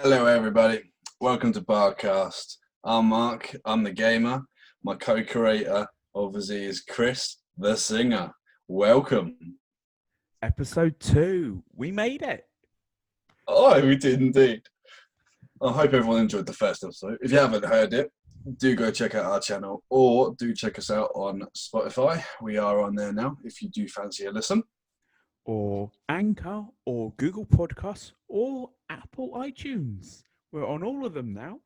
Hello, everybody. Welcome to Barcast. I'm Mark. I'm the gamer. My co-creator, obviously, is Chris, the singer. Welcome. Episode 2. We made it. Oh, we did indeed. I hope everyone enjoyed the first episode. If you haven't heard it, do go check out our channel or do check us out on Spotify. We are on there now if you do fancy a listen. Or Anchor, or Google Podcasts, or Apple iTunes. We're on all of them now.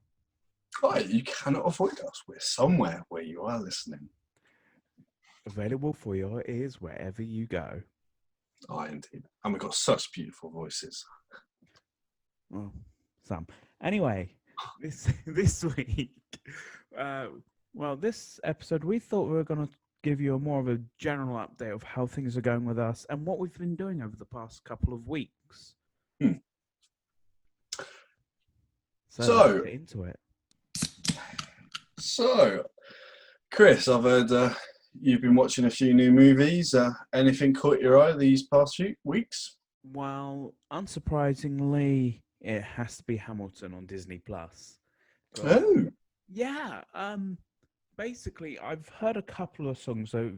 Oh, you cannot avoid us. We're somewhere where you are listening. Available for your ears wherever you go. Oh, indeed. And we've got such beautiful voices. Well, some. Anyway, this week, this episode, we thought we were going to give you a more of a general update of how things are going with us and what we've been doing over the past couple of weeks. Hmm. So let's get into it. So, Chris, I've heard you've been watching a few new movies. Anything caught your eye these past few weeks? Well, unsurprisingly, it has to be Hamilton on Disney Plus. Oh, Yeah, basically, I've heard a couple of songs, so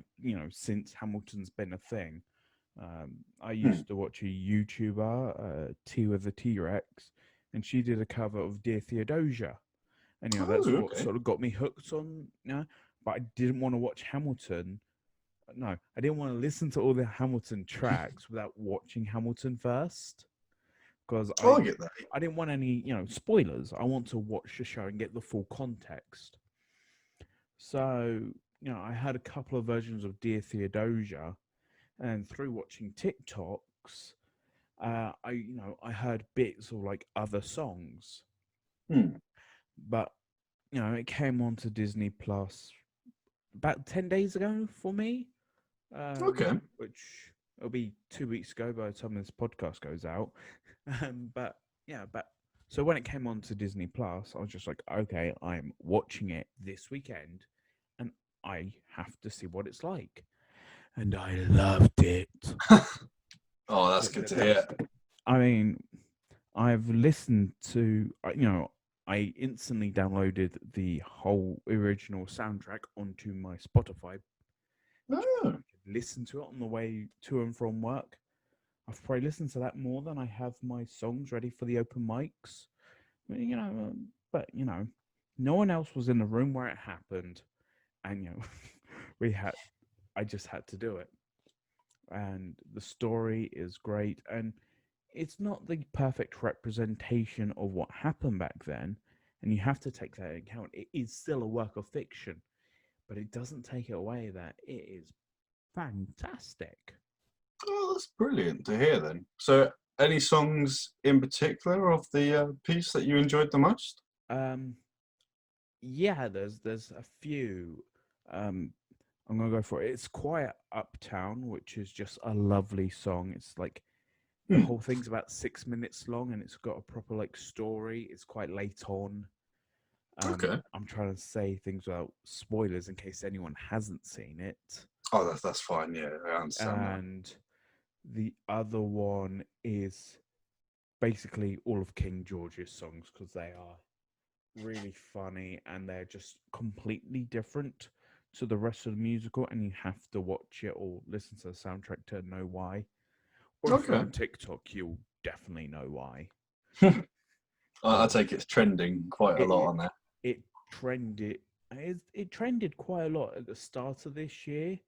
since Hamilton's been a thing. I used to watch a YouTuber, T with the T-Rex, and she did a cover of Dear Theodosia, and that's what okay. sort of got me hooked on. But I didn't want to watch Hamilton. No, I didn't want to listen to all the Hamilton tracks without watching Hamilton first, because Oh, I get that. I didn't want any spoilers. I want to watch the show and get the full context. So I had a couple of versions of Dear Theodosia, and through watching TikToks, I heard bits of like other songs, Hmm. but it came onto Disney Plus about 10 days ago for me, Okay. which it'll be 2 weeks ago by the time this podcast goes out. But yeah, but so when it came onto Disney Plus, I was just like, okay, I'm watching it this weekend, and I have to see what it's like, and I loved it. Oh, that's good to hear. I mean, I've listened to, I instantly downloaded the whole original soundtrack onto my Spotify. Oh, Listen to it on the way to and from work. I've probably listened to that more than I have my songs ready for the open mics. But no one else was in the room where it happened, and we had, I just had to do it. And the story is great, and it's not the perfect representation of what happened back then, and you have to take that into account. It is still a work of fiction, but it doesn't take it away that it is fantastic. oh, that's brilliant to hear then. So, any songs in particular of the piece that you enjoyed the most? Um, yeah, there's a few. Um, I'm gonna go for it. It's Quiet Uptown, which is just a lovely song. It's like the Hmm. whole thing's about 6 minutes long, and it's got a proper like story. It's quite late on. Okay. I'm trying to say things without spoilers in case anyone hasn't seen it. Oh, that's fine. Yeah, I understand that. And the other one is basically all of King George's songs because they are really funny and they're just completely different to the rest of the musical, and you have to watch it or listen to the soundtrack to know why. Or if you're Okay. on TikTok, you'll definitely know why. I Because take it's trending quite a lot it on there. it trended it trended quite a lot at the start of this year,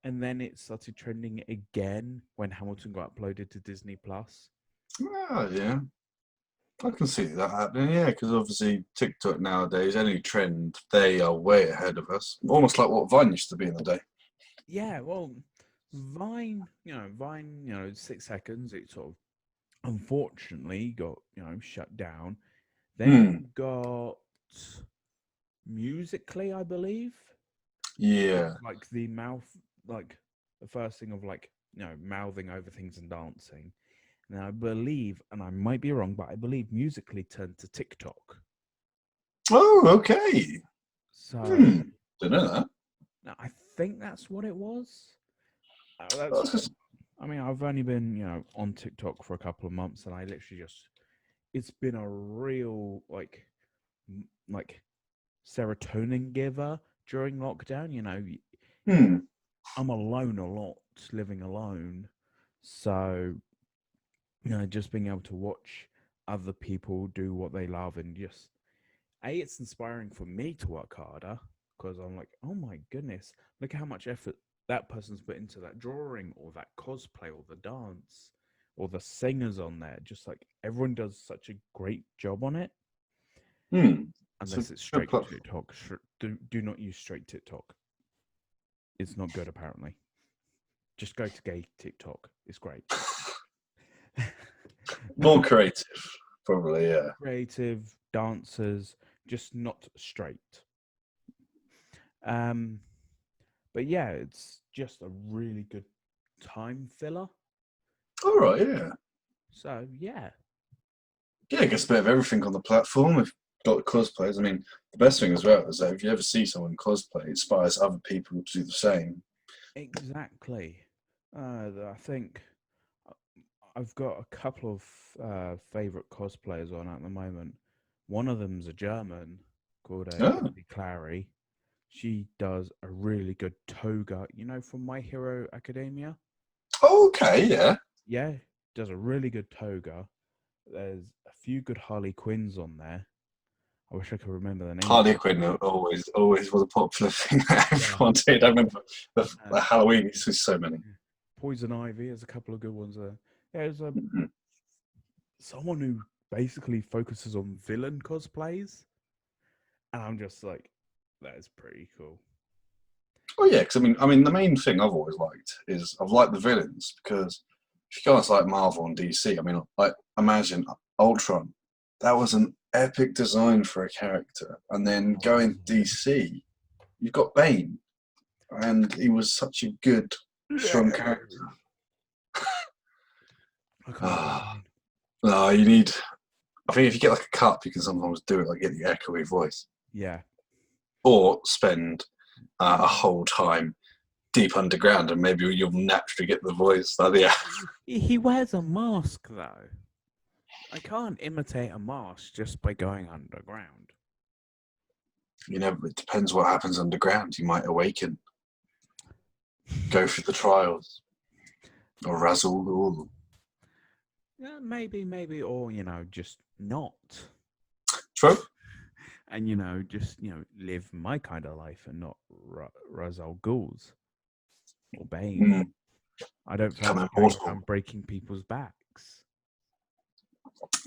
and then it started trending again when Hamilton got uploaded to Disney Plus. Oh, yeah. I can see that happening, yeah, because obviously TikTok nowadays, any trend, they are way ahead of us. Almost like what Vine used to be in the day. Yeah, well, Vine, 6 seconds. It sort of unfortunately got shut down. Then Hmm. you got Musically, I believe, Yeah. like the mouth, like the first thing of like mouthing over things and dancing. And I believe, and I might be wrong, but I believe Musically turned to TikTok. Oh, okay. So Hmm. Don't know that. now I think that's what it was. That's That's just, I mean, I've only been on TikTok for a couple of months, and I literally just it's been a real like serotonin giver during lockdown. Hmm. I'm alone a lot, living alone, so just being able to watch other people do what they love and just it's inspiring for me to work harder because I'm like, oh my goodness, look how much effort that person's put into that drawing or that cosplay or the dance or the singers on there. Just like everyone does such a great job on it, Hmm. It's a unless it's good straight platform. TikTok. Do not use straight TikTok. It's not good apparently. Just go to gay TikTok. It's great. More creative, probably. Yeah. Creative dancers, just not straight. Um, but yeah, it's just a really good time filler. All right. Yeah. So yeah, Yeah. I guess a bit of everything on the platform. We've got the cosplays. I mean, the best thing as well is that if you ever see someone cosplay, it inspires other people to do the same. exactly. I think uh, I've got a couple of favorite cosplayers on at the moment. One of them's a German called Oh. Emily Clary. She does a really good toga, from My Hero Academia. Okay. Yeah. Yeah, does a really good toga. There's a few good Harley Quinns on there. I wish I could remember the names of Harley them. Quinn always was a popular thing that Yeah, everyone did. I remember the and Halloween used to be so many. yeah, Poison Ivy. There's a couple of good ones there. Yeah, there's Mhm. someone who basically focuses on villain cosplays, and I'm just like, that is pretty cool. Oh yeah, because I mean, the main thing I've always liked is I've liked the villains because if you guys like Marvel and DC, I mean, like imagine Ultron, that was an epic design for a character, and then Oh, going DC, you've got Bane, and he was such a good, strong character. yeah. I can't do Ah, Bane. no, you need. I think if you get like a cup, you can sometimes do it, like get the echoey voice, Yeah. or spend a whole time deep underground, and maybe you'll naturally get the voice. Like, yeah, He wears a mask though. I can't imitate a mask just by going underground. it depends what happens underground. You might awaken, go through the trials, or razzle all. Yeah, maybe, or just not, True. and just live my kind of life and not Ra's al Ghul's or Bane. Mm, I don't become fancy going immortal. around breaking people's backs.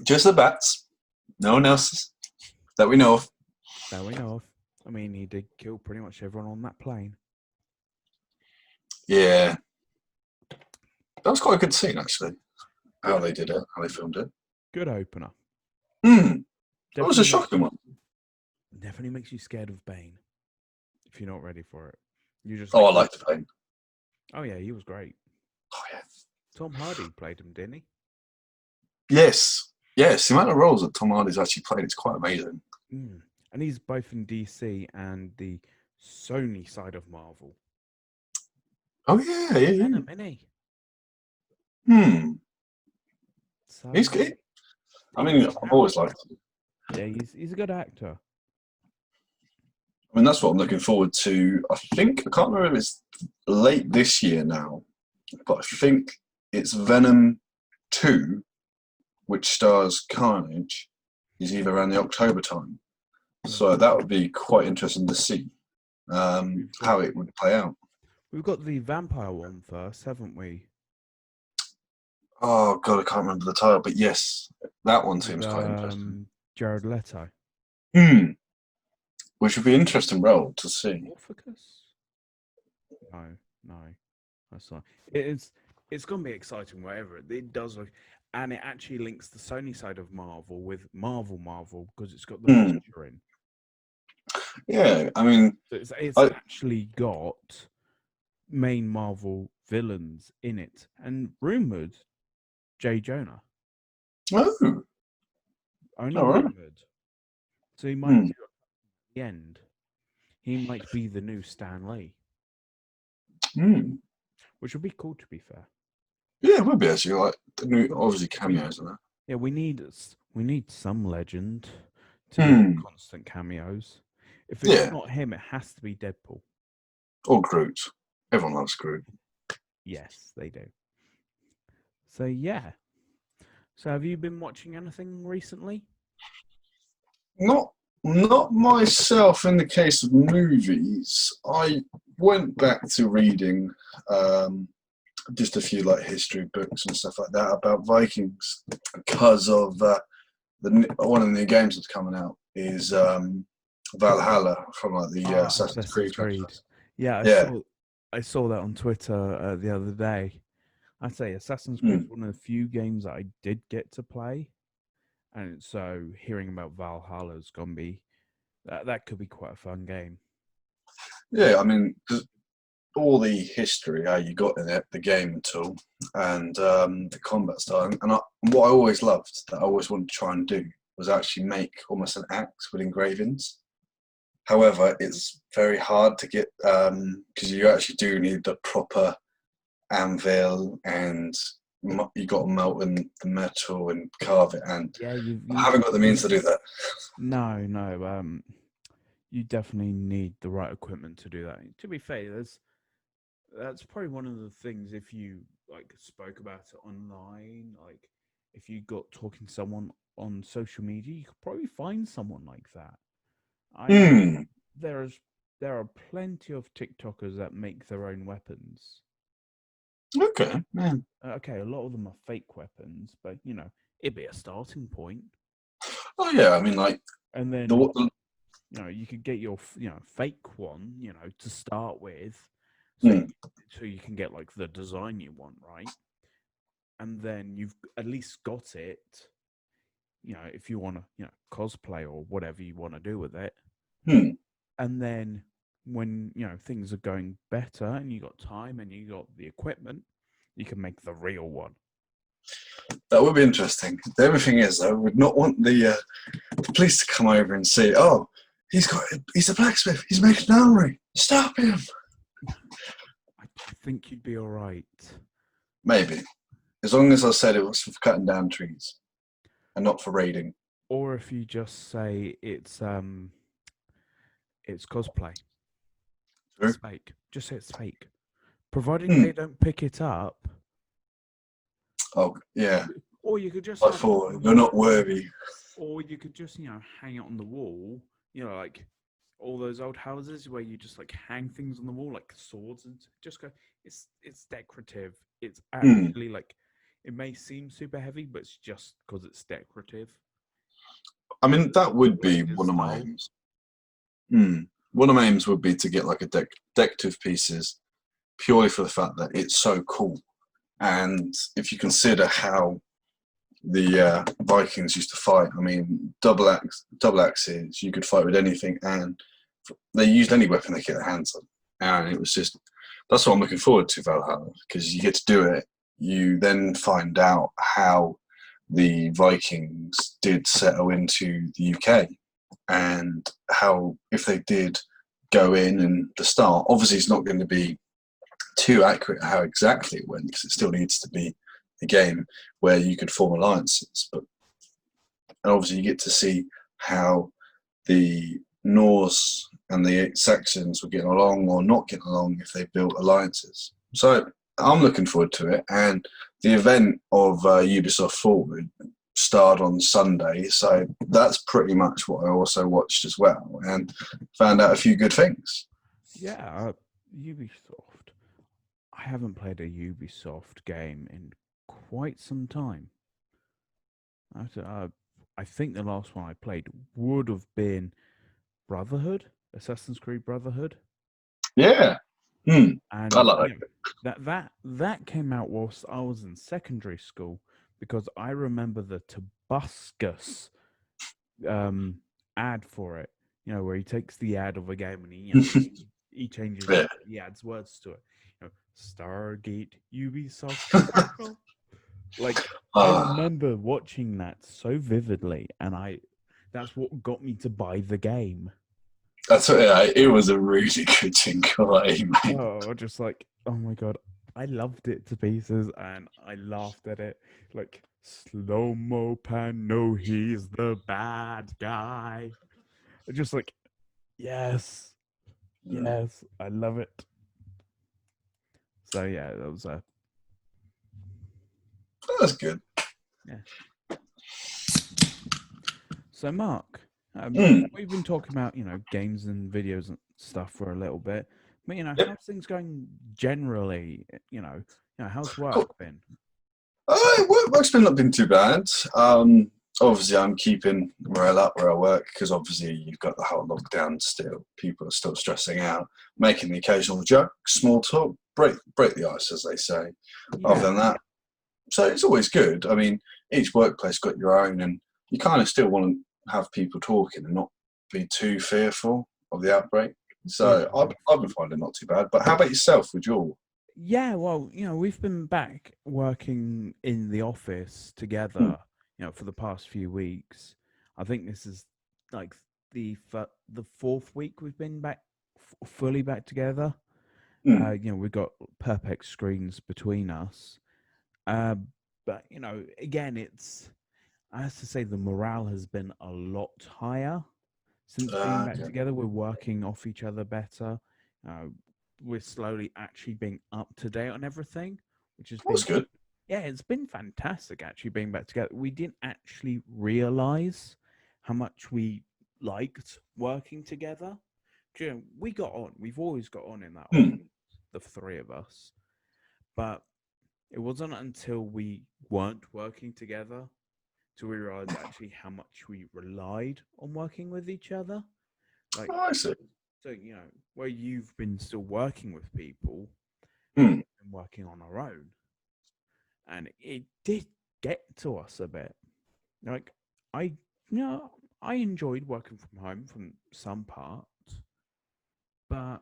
Just the bats. No one else that we know of. That we know of. I mean, he did kill pretty much everyone on that plane. Yeah, that was quite a good scene actually. How Good, they did it, how they filmed it. good opener. That was a Definitely shocking one. definitely makes you scared of Bane if you're not ready for it. You're just Oh, like, I liked the pain. oh yeah, he was great. Oh yeah. Tom Hardy played him, didn't he? Yes, yes. The amount of roles that Tom Hardy's actually played is quite amazing. Mm. And he's both in DC and the Sony side of Marvel. Oh yeah, yeah, yeah. Venom, isn't he? Hmm. He's So good. I he's mean, a good I've always actor. liked him. Yeah, he's a good actor. I mean, that's what I'm looking forward to. I can't remember if it's late this year now, but I think it's Venom 2, which stars Carnage, is either around the October time. So that would be quite interesting to see We've got how it would play out. we've got the vampire one first, haven't we? Oh, God, I can't remember the title, but yes, that one With seems quite interesting. Jared Leto. Hmm, which would be an interesting role to see. Orpheus? No, no, that's not. It's gonna be exciting, whatever it does look, and it actually links the Sony side of Marvel with Marvel because it's got the Hmm, Punisher in. yeah, I mean, So it's I, actually got main Marvel villains in it, and rumored Jay Jonah. oh, Only all right. rumored. So he might Hmm, do it at the end. He might be the new Stan Lee, hmm. which would be cool to be fair. Yeah, it would be actually like the new, Because obviously we cameos and that. Yeah, we need some legend to do Hmm. constant cameos. If it's Yeah. not him, it has to be Deadpool. Or Groot. Everyone loves Groot. Yes, they do. So yeah. So have you been watching anything recently? Not not myself in the case of movies. I went back to reading just a few like history books and stuff like that about Vikings because of one of the new games that's coming out is Valhalla from like the Ah, Assassin's Assassin's Creed Creed. franchise. Yeah, I Yeah. saw I saw that on Twitter the other day. I'd say Assassin's Creed's Mm. one of the few games that I did get to play, and so hearing about Valhalla's gonna be that could be quite a fun game. Yeah, I mean, all the history, how you got in it, the game tool, and the combat style. And what I always loved, that I always wanted to try and do, was actually make almost an axe with engravings. However, it's very hard to get because you actually do need the proper anvil and you got to melt in the metal and carve it. And Yeah, I haven't got the means to do that. no. You definitely need the right equipment to do that. To be fair, that's probably one of the things if you like spoke about it online, like if you got talking to someone on social media, you could probably find someone like that. I Hmm. there's there are plenty of TikTokers that make their own weapons. Okay. Man. Okay, a lot of them are fake weapons, but it'd be a starting point. Oh yeah. I mean, like And the, then the you could get your fake one, to start with, so hmm. you, so you can get like the design you want, right? And then you've at least got it. If you want to, cosplay or whatever you want to do with it, Hmm. and then when things are going better and you got time and you got the equipment, you can make the real one. That would be interesting. The only thing is, I would not want the police to come over and say, "Oh, he's a blacksmith. He's making an armory. Stop him." I think you'd be all right. Maybe, as long as I said it was for cutting down trees and not for raiding. Or if you just say it's cosplay, True. it's fake. Just say it's fake. Providing Hmm. they don't pick it up, Oh yeah. or you could just I have it thought on you're the, not worthy. or you could just hang it on the wall. Like all those old houses where you just like hang things on the wall, like swords, and just go. It's decorative. It's Hmm. actually like it may seem super heavy, but it's just because it's decorative. I mean, that would be Collector's one of my style. aims. Hmm. One of my aims would be to get like a decorative pieces purely for the fact that it's so cool. And if you consider how the Vikings used to fight. I mean, double axes. You could fight with anything, and they used any weapon they could get their hands on. And it was just that's what I'm looking forward to Valhalla because you get to do it. You then find out how the Vikings did settle into the UK and how if they did go in and the start. Obviously, it's not going to be too accurate how exactly it went because it still needs to be a game where you could form alliances. But and obviously, you get to see how the Norse and the Saxons were getting along or not getting along if they built alliances. So I'm looking forward to it. And the event of Ubisoft Forward started on Sunday, so that's pretty much what I also watched as well, and found out a few good things. Yeah, Ubisoft. I haven't played a Ubisoft game in quite some time. I think the last one I played would have been Brotherhood, Assassin's Creed Brotherhood, Yeah, hmm. I and like it. that came out whilst I was in secondary school because I remember the Tobuscus um, ad for it. Where he takes the ad of a game and he changes Yeah. it. He adds words to it. Stargate Ubisoft Protocol. Like I Ah, remember watching that so vividly, and that's what got me to buy the game. that's what, yeah, it was a really good jingle, mate. Oh, just like, oh my god, I loved it to pieces, and I laughed at it. Like slow mo pan, no, he's the bad guy. Just like yes, Mm. yes, I love it. So yeah, that was That's good. yeah. So Mark, Mm. we've been talking about games and videos and stuff for a little bit, but Yep. how's things going generally? How's work Cool. been? Work's been not been too bad. Obviously, I'm keeping morale up where I work because obviously you've got the whole lockdown still. People are still stressing out, making the occasional joke, small talk, break the ice, as they say. Other Yeah, than that, so it's always good. I mean, each workplace got your own, and you kind of still want to have people talking and not be too fearful of the outbreak. yeah. So I've been finding it not too bad. But how about yourself with your? Yeah, well, we've been back working in the office Hmm, together, for the past few weeks. I think this is like the fourth week we've been back fully back together. hmm, We've got perpex screens between us. Uh, but again, I have to say the morale has been a lot higher since being back okay. together. We're working off each other better. Uh, we're slowly actually being up to date on everything, which has That's been good. yeah, it's been fantastic actually being back together. We didn't actually realize how much we liked working together. We got on. We've always got on in that office, Hmm. the three of us. But it wasn't until we weren't working together till we realized actually how much we relied on working with each other. Like, Oh, I see. so, where you've been still working with people, Hmm. we've been working on our own. And it did get to us a bit. Like, I, you know, I enjoyed working from home from some parts, but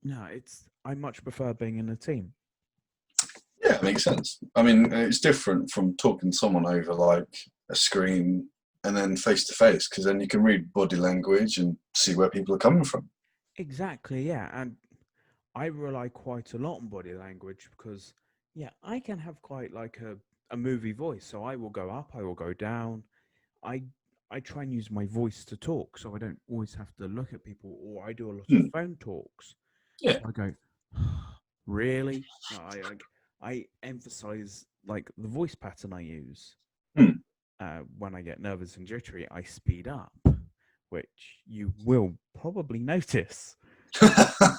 no, I much prefer being in a team. Yeah, it makes sense. I mean, it's different from talking to someone over like a screen and then face to face because then you can read body language and see where people are coming from. Exactly, yeah. And I rely quite a lot on body language because, yeah, I can have quite like a movie voice. So I will go up, I will go down. I I try and use my voice to talk, so I don't always have to look at people, or I do a lot of Hmm. phone talks. Yeah. So I go, really? No, I emphasize like the voice pattern I use. Hmm. When I get nervous and jittery, I speed up, which you will probably notice. I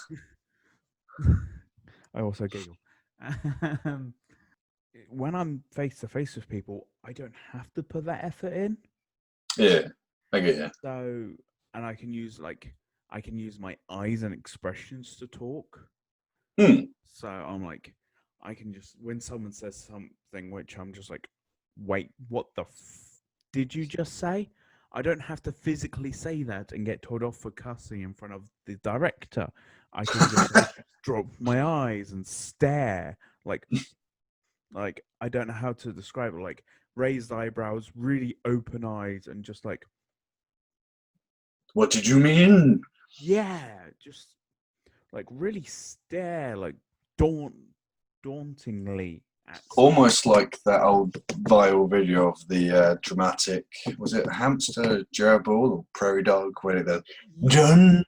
also giggle. Um, when I'm face to face with people, I don't have to put that effort in. Yeah, I get you. So, and I can use my eyes and expressions to talk. Hmm. So I'm like, I can just when someone says something which I'm just like, wait, what the did you just say? I don't have to physically say that and get told off for cussing in front of the director. I can just like drop my eyes and stare like I don't know how to describe it. Like raised eyebrows, really open eyes, and just like What did you mean? yeah, just like really stare like dauntingly at someone. Almost like that old viral video of the dramatic, was it hamster, gerbil, or prairie dog, where they're done,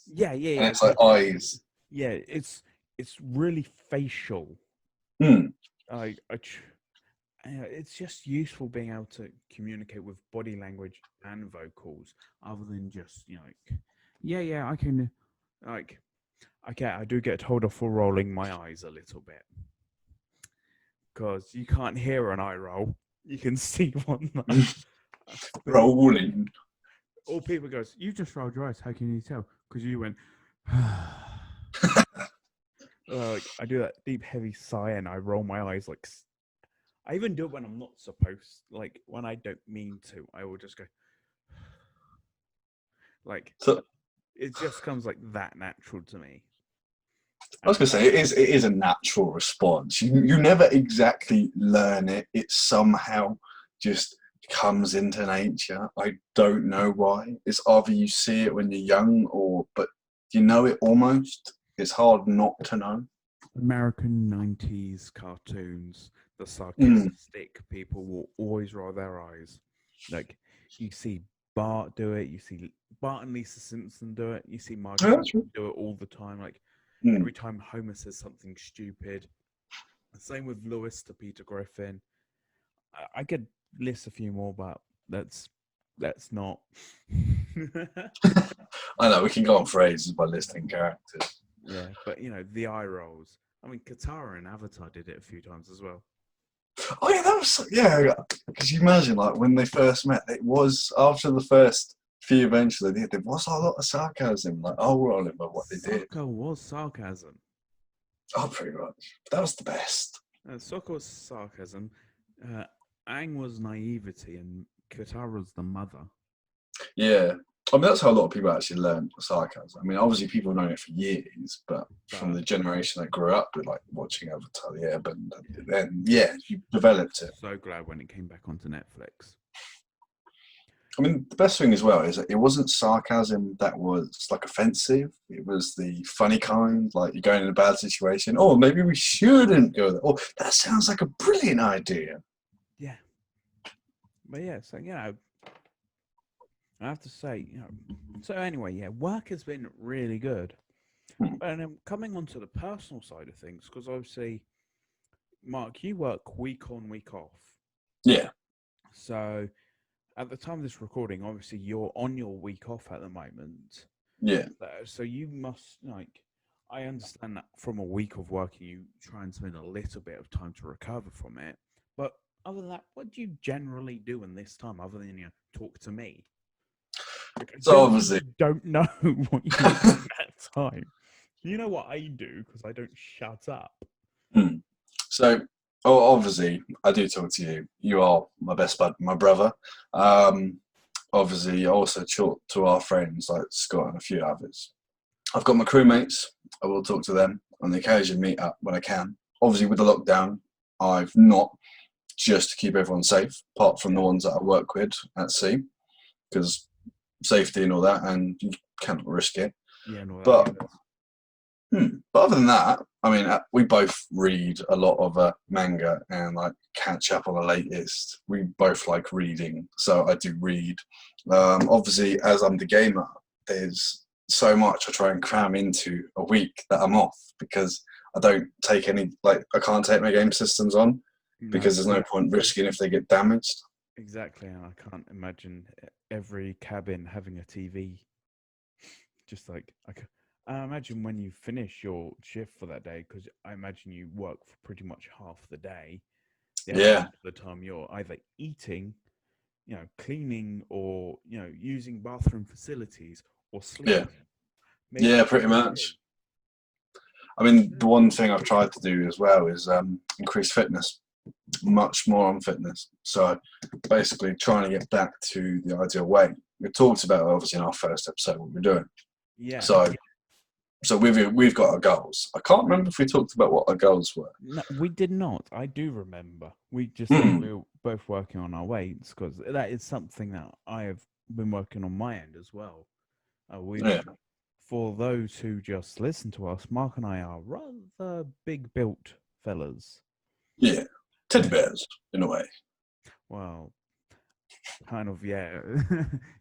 Yeah, yeah, and yeah, it's like exactly. eyes. Yeah, it's really facial. Hmm. I it's just useful being able to communicate with body language and vocals, other than just like, yeah, yeah, I can like, okay, I do get told off for rolling my eyes a little bit because you can't hear an eye roll, you can see one though. But Rolling. all people goes, you just rolled your eyes. How can you tell? Because you went. Like I do that deep, heavy sigh, and I roll my eyes. Like I even do it when I'm not supposed. Like when I don't mean to, I will just go. Like So it just comes like that natural to me. I was And gonna say it is a natural response. You never exactly learn it. It somehow just comes into nature. I don't know why. It's either you see it when you're young, or but you know it almost. It's hard not to know. American 90s cartoons, the Mm. sarcastic people will always roll their eyes. Like, you see Bart do it, you see Bart and Lisa Simpson do it, you see Marge Yeah, Simpson that's true. do it all the time. Like, Mm. every time Homer says something stupid. Same with Lewis to Peter Griffin. I could list a few more, but that's not. I know we can go on for ages by listing characters. Yeah, but the eye rolls. I mean, Katara and Avatar did it a few times as well. Oh yeah, that was because you imagine like when they first met, it was after the first few events they did. There was a lot of sarcasm, like rolling about what they did. Sokka was sarcasm. Oh, pretty much. But that was the best. Sokka was sarcasm. Uh, Aang was naivety, and Katara was the mother. Yeah. I mean, that's how a lot of people actually learn sarcasm. I mean, obviously, people have known it for years, but from the generation that grew up with like watching Avatar the Airbender, then you developed it. So glad when it came back onto Netflix. I mean, the best thing as well is that it wasn't sarcasm that was like offensive. It was the funny kind, like you're going in a bad situation. Oh, maybe we shouldn't go there. Oh, that sounds like a brilliant idea. Yeah, but yeah, so I have to say, So anyway, work has been really good. Hmm. And coming on to the personal side of things, because obviously, Mark, you work week on, week off. Yeah. So at the time of this recording, obviously you're on your week off at the moment. Yeah. So you must I understand that from a week of working, you try and spend a little bit of time to recover from it. But other than that, what do you generally do in this time other than talk to me? Like, I So obviously, don't know what you do in that time. You know what I do because I don't shut up. hmm. So obviously, I do talk to you. You are my best bud, my brother. Obviously, I also talk to our friends like Scott and a few others. I've got my crewmates. I will talk to them on the occasion, meet up when I can. Obviously, with the lockdown, I've not, just to keep everyone safe, apart from the ones that I work with at sea, because safety and all that, and you cannot risk it. Yeah, no, that But makes sense. but other than that, I mean, we both read a lot of manga and like catch up on the latest. We both like reading, so I do read. Obviously, as I'm the gamer, there's so much I try and cram into a week that I'm off because I don't take any, like, I can't take my game systems on No, because there's no point risking if they get damaged. exactly, and I can't imagine every cabin having a TV. Just like I imagine when you finish your shift for that day, because I imagine you work for pretty much half the day. The other Yeah, half of the time you're either eating, cleaning, or using bathroom facilities or yeah, sleeping. Maybe yeah, even pretty cooking. much. I mean, the one thing I've tried to do as well is increase fitness, much more on fitness. So basically trying to get back to the ideal weight. We talked about obviously in our first episode what we're doing. Yeah. So we've got our goals. I can't remember if we talked about what our goals were. No, we did not. I do remember. We just said Hmm. we were both working on our weights because that is something that I have been working on my end as well. We, Yeah, for those who just listen to us, Mark and I are rather big built fellas. yeah, teddy bears in a way. Well, kind of, yeah.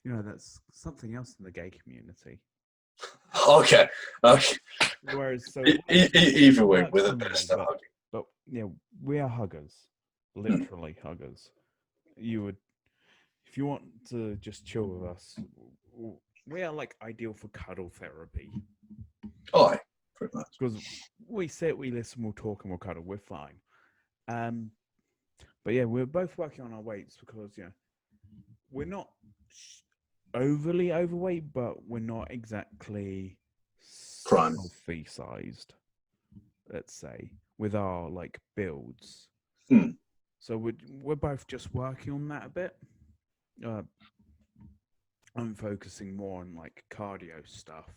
That's something else in the gay community. Okay, okay. Whereas, so Either way, works we're for the me, best at hugging. but we are huggers, Hmm. literally huggers. You would, if you want to just chill with us, we are like ideal for cuddle therapy Aye, pretty much. because we sit, we listen, we'll talk, and we'll cuddle. We're fine. Um, but yeah, we're both working on our weights because we're not overly overweight, but we're not exactly Prime. healthy sized. Let's say with our like builds. Hmm. So we're both just working on that a bit. Uh, I'm focusing more on like cardio stuff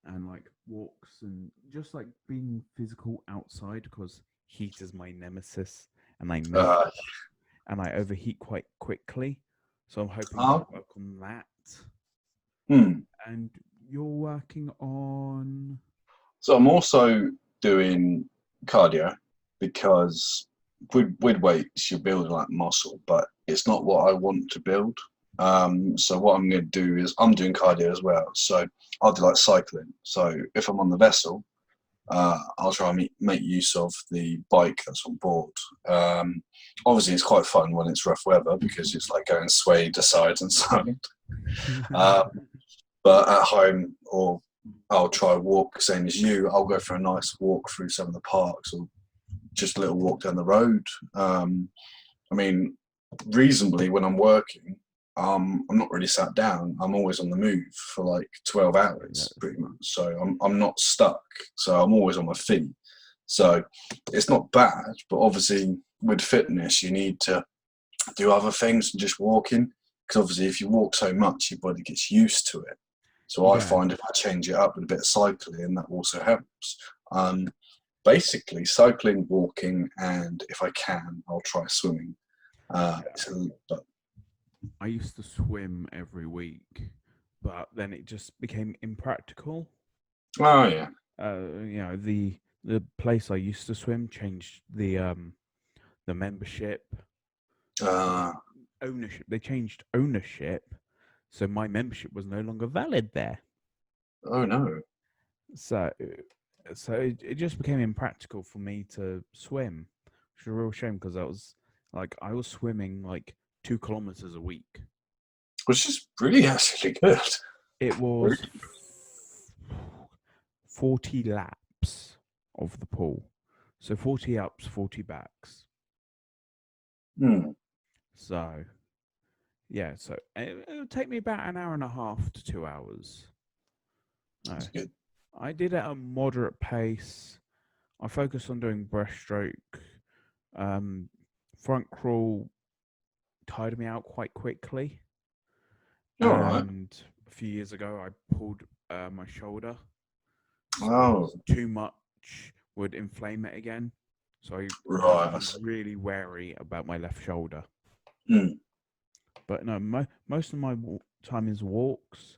and like walks and just like being physical outside because heat is my nemesis and I melt Uh, and I overheat quite quickly. So I'm hoping to uh, work on that. hmm. And you're working on. So I'm also doing cardio because with weights you're building like muscle, but it's not what I want to build. So what I'm going to do is I'm doing cardio as well. So I'll do like cycling. So if I'm on the vessel, I'll try and make use of the bike that's on board. Obviously, it's quite fun when it's rough weather because it's like going sway to side and side. Uh, but at home, or I'll try a walk, same as you. I'll go for a nice walk through some of the parks, or just a little walk down the road. I mean, reasonably when I'm working, I'm not really sat down. I'm always on the move for like 12 hours, pretty much. So I'm not stuck. So I'm always on my feet. So it's not bad, but obviously with fitness, you need to do other things than just walking. Because obviously, if you walk so much, your body gets used to it. So I Yeah. find if I change it up with a bit of cycling, that also helps. Basically, cycling, walking, and if I can, I'll try swimming. But I used to swim every week, but then it just became impractical. oh yeah, The place I used to swim changed the membership uh, ownership. They changed ownership, so my membership was no longer valid there. oh no, So, it just became impractical for me to swim, which is a real shame because I was swimming like 2 kilometers a week. which is really actually good. It Really? was 40 laps of the pool, so 40 ups, 40 backs. Hmm, So yeah, so it would take me about an hour and a half to 2 hours. No, that's good. I did it at a moderate pace. I focused on doing breaststroke. Um, Front crawl tired me out quite quickly. All right. And a few years ago, I pulled my shoulder. So Oh, too much would inflame it again. So I have right. to be really wary about my left shoulder. Hmm. But no, most of my time is walks.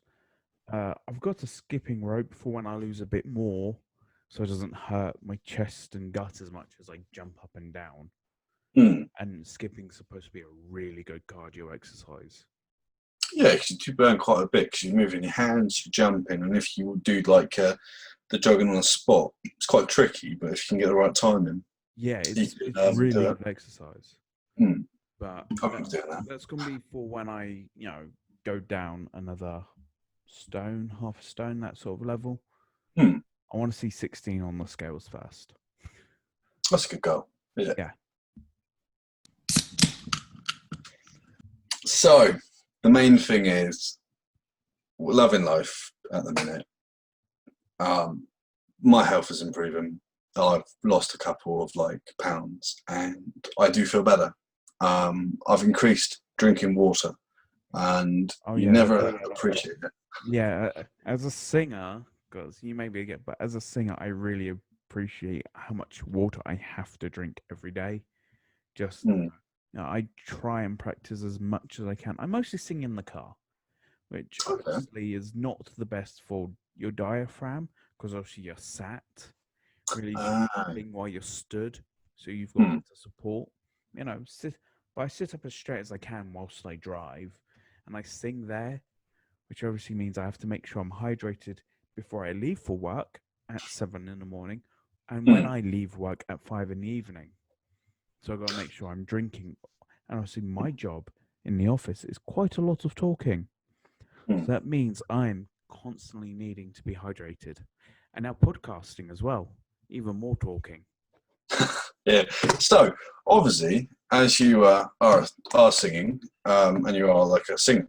I've got a skipping rope for when I lose a bit more, so it doesn't hurt my chest and gut as much as I jump up and down. Hmm. And skipping's supposed to be a really good cardio exercise. Yeah, because you do burn quite a bit because you're moving your hands, you're jumping, and if you do like the jogging on the spot, it's quite tricky. But if you can get the right timing, Yeah, you it's could do really it. good exercise. Hmm. But I can do that. that's gonna be for when I go down another stone, half a stone, that sort of level. Hmm. I want to see 16 on the scales first. That's a good goal. Yeah. Yeah. So the main thing is loving life at the minute. Um, my health is improving. I've lost a couple of like pounds, and I do feel better. I've increased drinking water, and Oh you yeah. never appreciate it. Yeah. As a singer, because you maybe get, but as a singer, I really appreciate how much water I have to drink every day. Just Mm, I try and practice as much as I can. I mostly sing in the car, which okay. obviously is not the best for your diaphragm because obviously you're sat. Really should be Uh, sitting while you're stood, so you've got mm, better support. But I sit up as straight as I can whilst I drive, and I sing there, which obviously means I have to make sure I'm hydrated before I leave for work at 7 in the morning, and when mm, I leave work at 5 in the evening. So I've got to make sure I'm drinking. And obviously, my job in the office is quite a lot of talking. mm. So that means I'm constantly needing to be hydrated. And now podcasting as well, even more talking. Yeah. So obviously, as you are singing, and you are like a singer,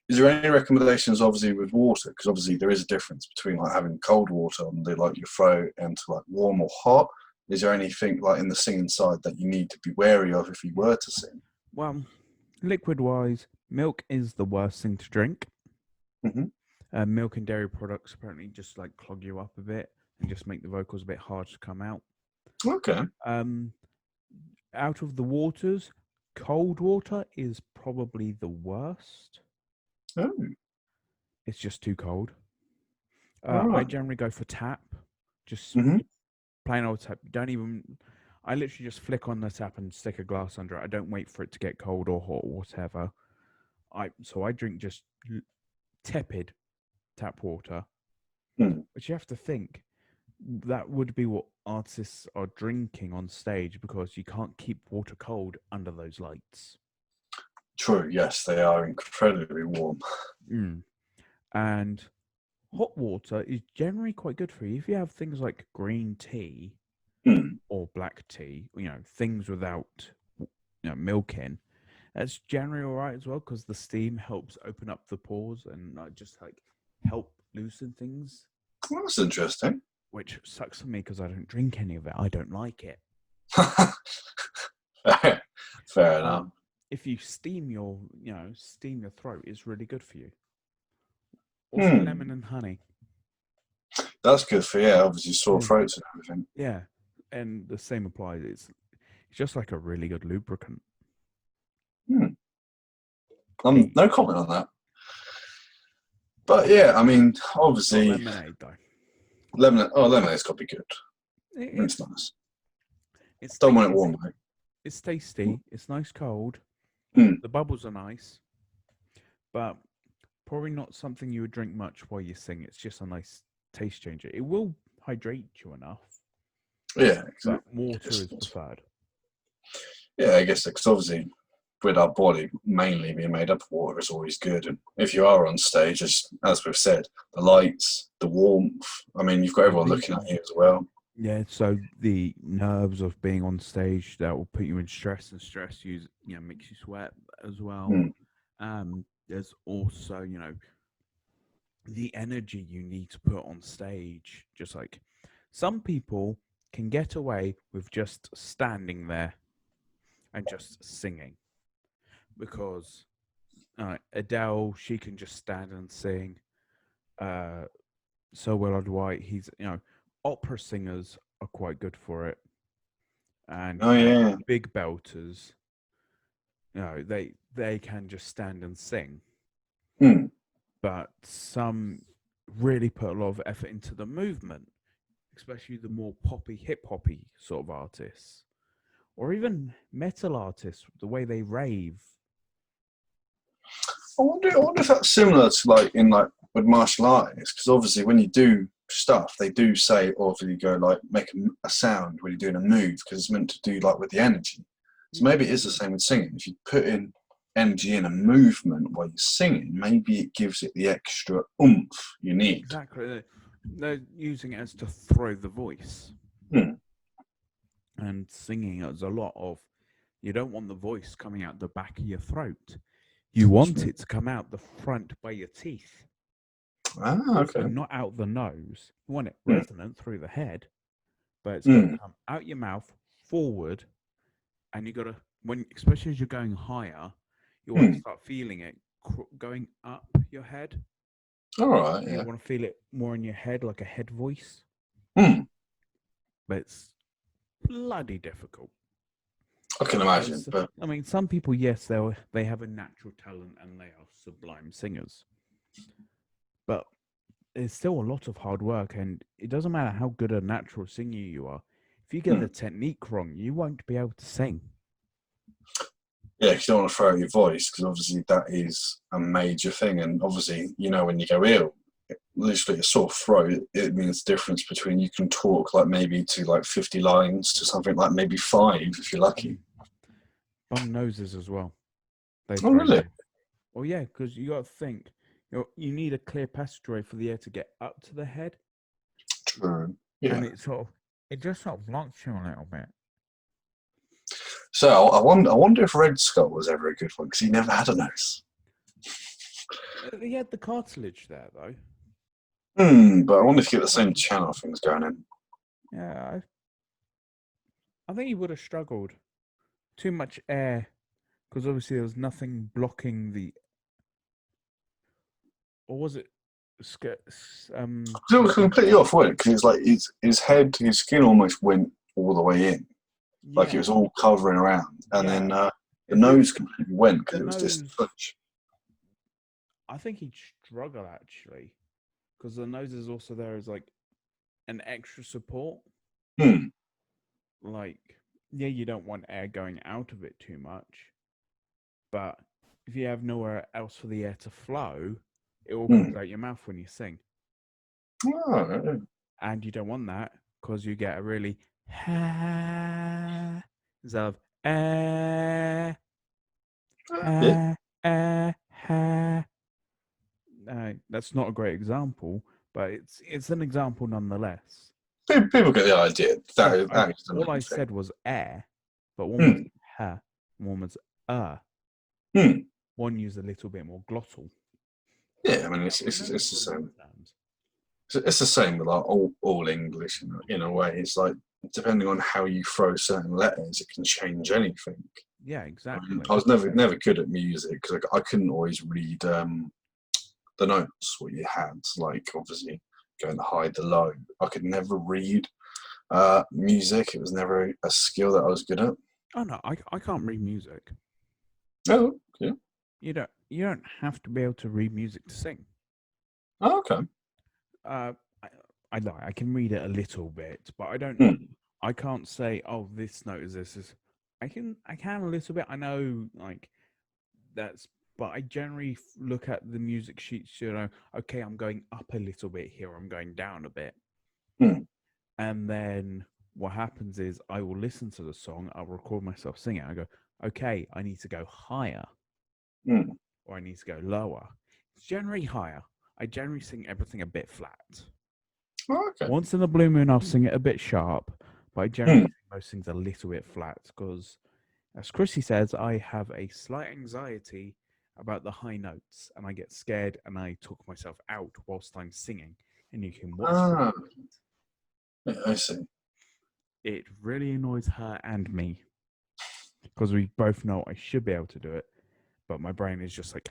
is there any recommendations, obviously, with water? Because obviously there is a difference between like having cold water on the like your throat and to like warm or hot. Is there anything like in the singing side that you need to be wary of if you were to sing? Well, liquid wise, milk is the worst thing to drink. Hmm. Milk and dairy products apparently just like clog you up a bit and just make the vocals a bit hard to come out. Okay. Um, Out of the waters, cold water is probably the worst. Oh, It's just too cold. all I right. generally go for tap Just Hmm. plain old tap. Don't even. I literally just flick on the tap and stick a glass under it. I don't wait for it to get cold or hot or whatever. I drink just tepid tap water, Mm. which you have to think that would be what artists are drinking on stage because you can't keep water cold under those lights. True. Yes, they are incredibly warm. Mm. And hot water is generally quite good for you if you have things like green tea Mm. or black tea, things without milk in. That's generally all right as well because the steam helps open up the pores and just like help loosen things, That's interesting. which sucks for me because I don't drink any of it. I don't like it. Fair But enough. if you steam your throat, it's really good for you. Also, Hmm. lemon and honey. That's good for, yeah, obviously sore Yeah. throats and everything. Yeah, and the same applies. It's just like a really good lubricant. Hmm. Hey, No comment on that. But yeah, I mean, not obviously, lemonade though. lemonade's got to be good. It's It's nice. it's Don't want it tasty. warm, though. It's tasty. It's nice cold. Hmm. The bubbles are nice, but probably not something you would drink much while you sing. It's just a nice taste changer. It will hydrate you enough, Yeah. but water is preferred. Yeah, I guess because obviously with our body mainly being made up of water is always good. And if you are on stage, as we've said, the lights, the warmth. I mean, you've got everyone looking at you as well. Yeah, so the nerves of being on stage that will put you in stress, and stress makes you sweat as well. Hmm. There's also the energy you need to put on stage. Just like some people can get away with just standing there and just singing because Adele, she can just stand and sing. Uh, so Willard White, opera singers are quite good for it, and Oh yeah. big belters, they can just stand and sing. Hmm. But some really put a lot of effort into the movement, especially the more poppy, hip hoppy sort of artists, or even metal artists, the way they rave. I wonder if that's similar to like with martial artists, because obviously when you do stuff, they do say, or if you go like make a sound when you're doing a move, because it's meant to do like with the energy. So maybe it is the same with singing. If you put in energy in a movement while you're singing, maybe it gives it the extra oomph you need. Exactly. They're using it as to throw the voice. Hmm. And singing is a lot of, you don't want the voice coming out the back of your throat. You want it to come out the front by your teeth. Ah, Also, okay. not out the nose. You want it Hmm. resonant through the head, but it's got to Hmm. come out your mouth, forward, and you got to, especially as you're going higher, you want to Hmm. start feeling it going up your head. All right. You Yeah. want to feel it more in your head, like a head voice, Hmm. but it's bloody difficult. I can imagine, Because but I mean, some people, yes, they have a natural talent and they are sublime singers, but it's still a lot of hard work, and it doesn't matter how good a natural singer you are. If you get hmm. the technique wrong, you won't be able to sing. Yeah, because you don't want to throw out your voice, because obviously that is a major thing. And obviously, when you go ill, literally a sore throat, it means the difference between you can talk like maybe to like 50 lines to something like maybe five if you're lucky. Bum noses as well. They Oh, throw you really? off. Well, yeah, because you got to think you need a clear passageway for the air to get up to the head, True. and Yeah. it just sort of blocks you a little bit. So I wonder if Red Skull was ever a good one because he never had a nose. He had the cartilage there though. But I wonder if you get the same channel things going in. Yeah, I think he would have struggled. Too much air, because obviously there was nothing blocking the. Or was it? It was completely off, wasn't it? Because it's like his head, his skin almost went all the way in, like it Yeah, was all covering around, and then yeah. the If it nose completely went because the it was just nose, touch. I think he'd struggle actually, because the nose is also there as like an extra support. Hmm. Like, yeah, you don't want air going out of it too much, but if you have nowhere else for the air to flow, it all comes Hmm. out your mouth when you sing. Oh, And you don't want that because you get a really ha instead of eh, yeah. ha. That's not a great example, but it's an example nonetheless. People get the idea. Like That is the all I main thing. said was air, but one was Hmm. ha, one was uh. Hmm. One used a little bit more glottal. Yeah, I mean, I remember it's the putting same. the terms. It's the same with like all English in a way. It's like depending on how you throw certain letters, it can change anything. Yeah, I mean, exactly. I was never good at music because I couldn't always read the notes what you had. Like obviously going the high, the low. I could never read music. It was never a skill that I was good at. Oh no, I can't read music. Oh, yeah. You don't have to be able to read music to sing. Oh, okay. Uh, I, I lie. I can read it a little bit, but I don't. Hmm. I can't say, oh, this note is this. Is I can a little bit. I know like that's, but I generally look at the music sheets. Okay, I'm going up a little bit here. I'm going down a bit, Hmm. and then what happens is I will listen to the song. I'll record myself singing. I go, okay, I need to go higher, Hmm. or I need to go lower. It's generally higher. I generally sing everything a bit flat. Oh, okay. Once in a blue moon, I'll sing it a bit sharp, but I generally Hmm. sing most things a little bit flat because, as Chrissy says, I have a slight anxiety about the high notes and I get scared and I talk myself out whilst I'm singing. And you can watch me. Ah, yeah, I see. It really annoys her and me because we both know I should be able to do it, but my brain is just like,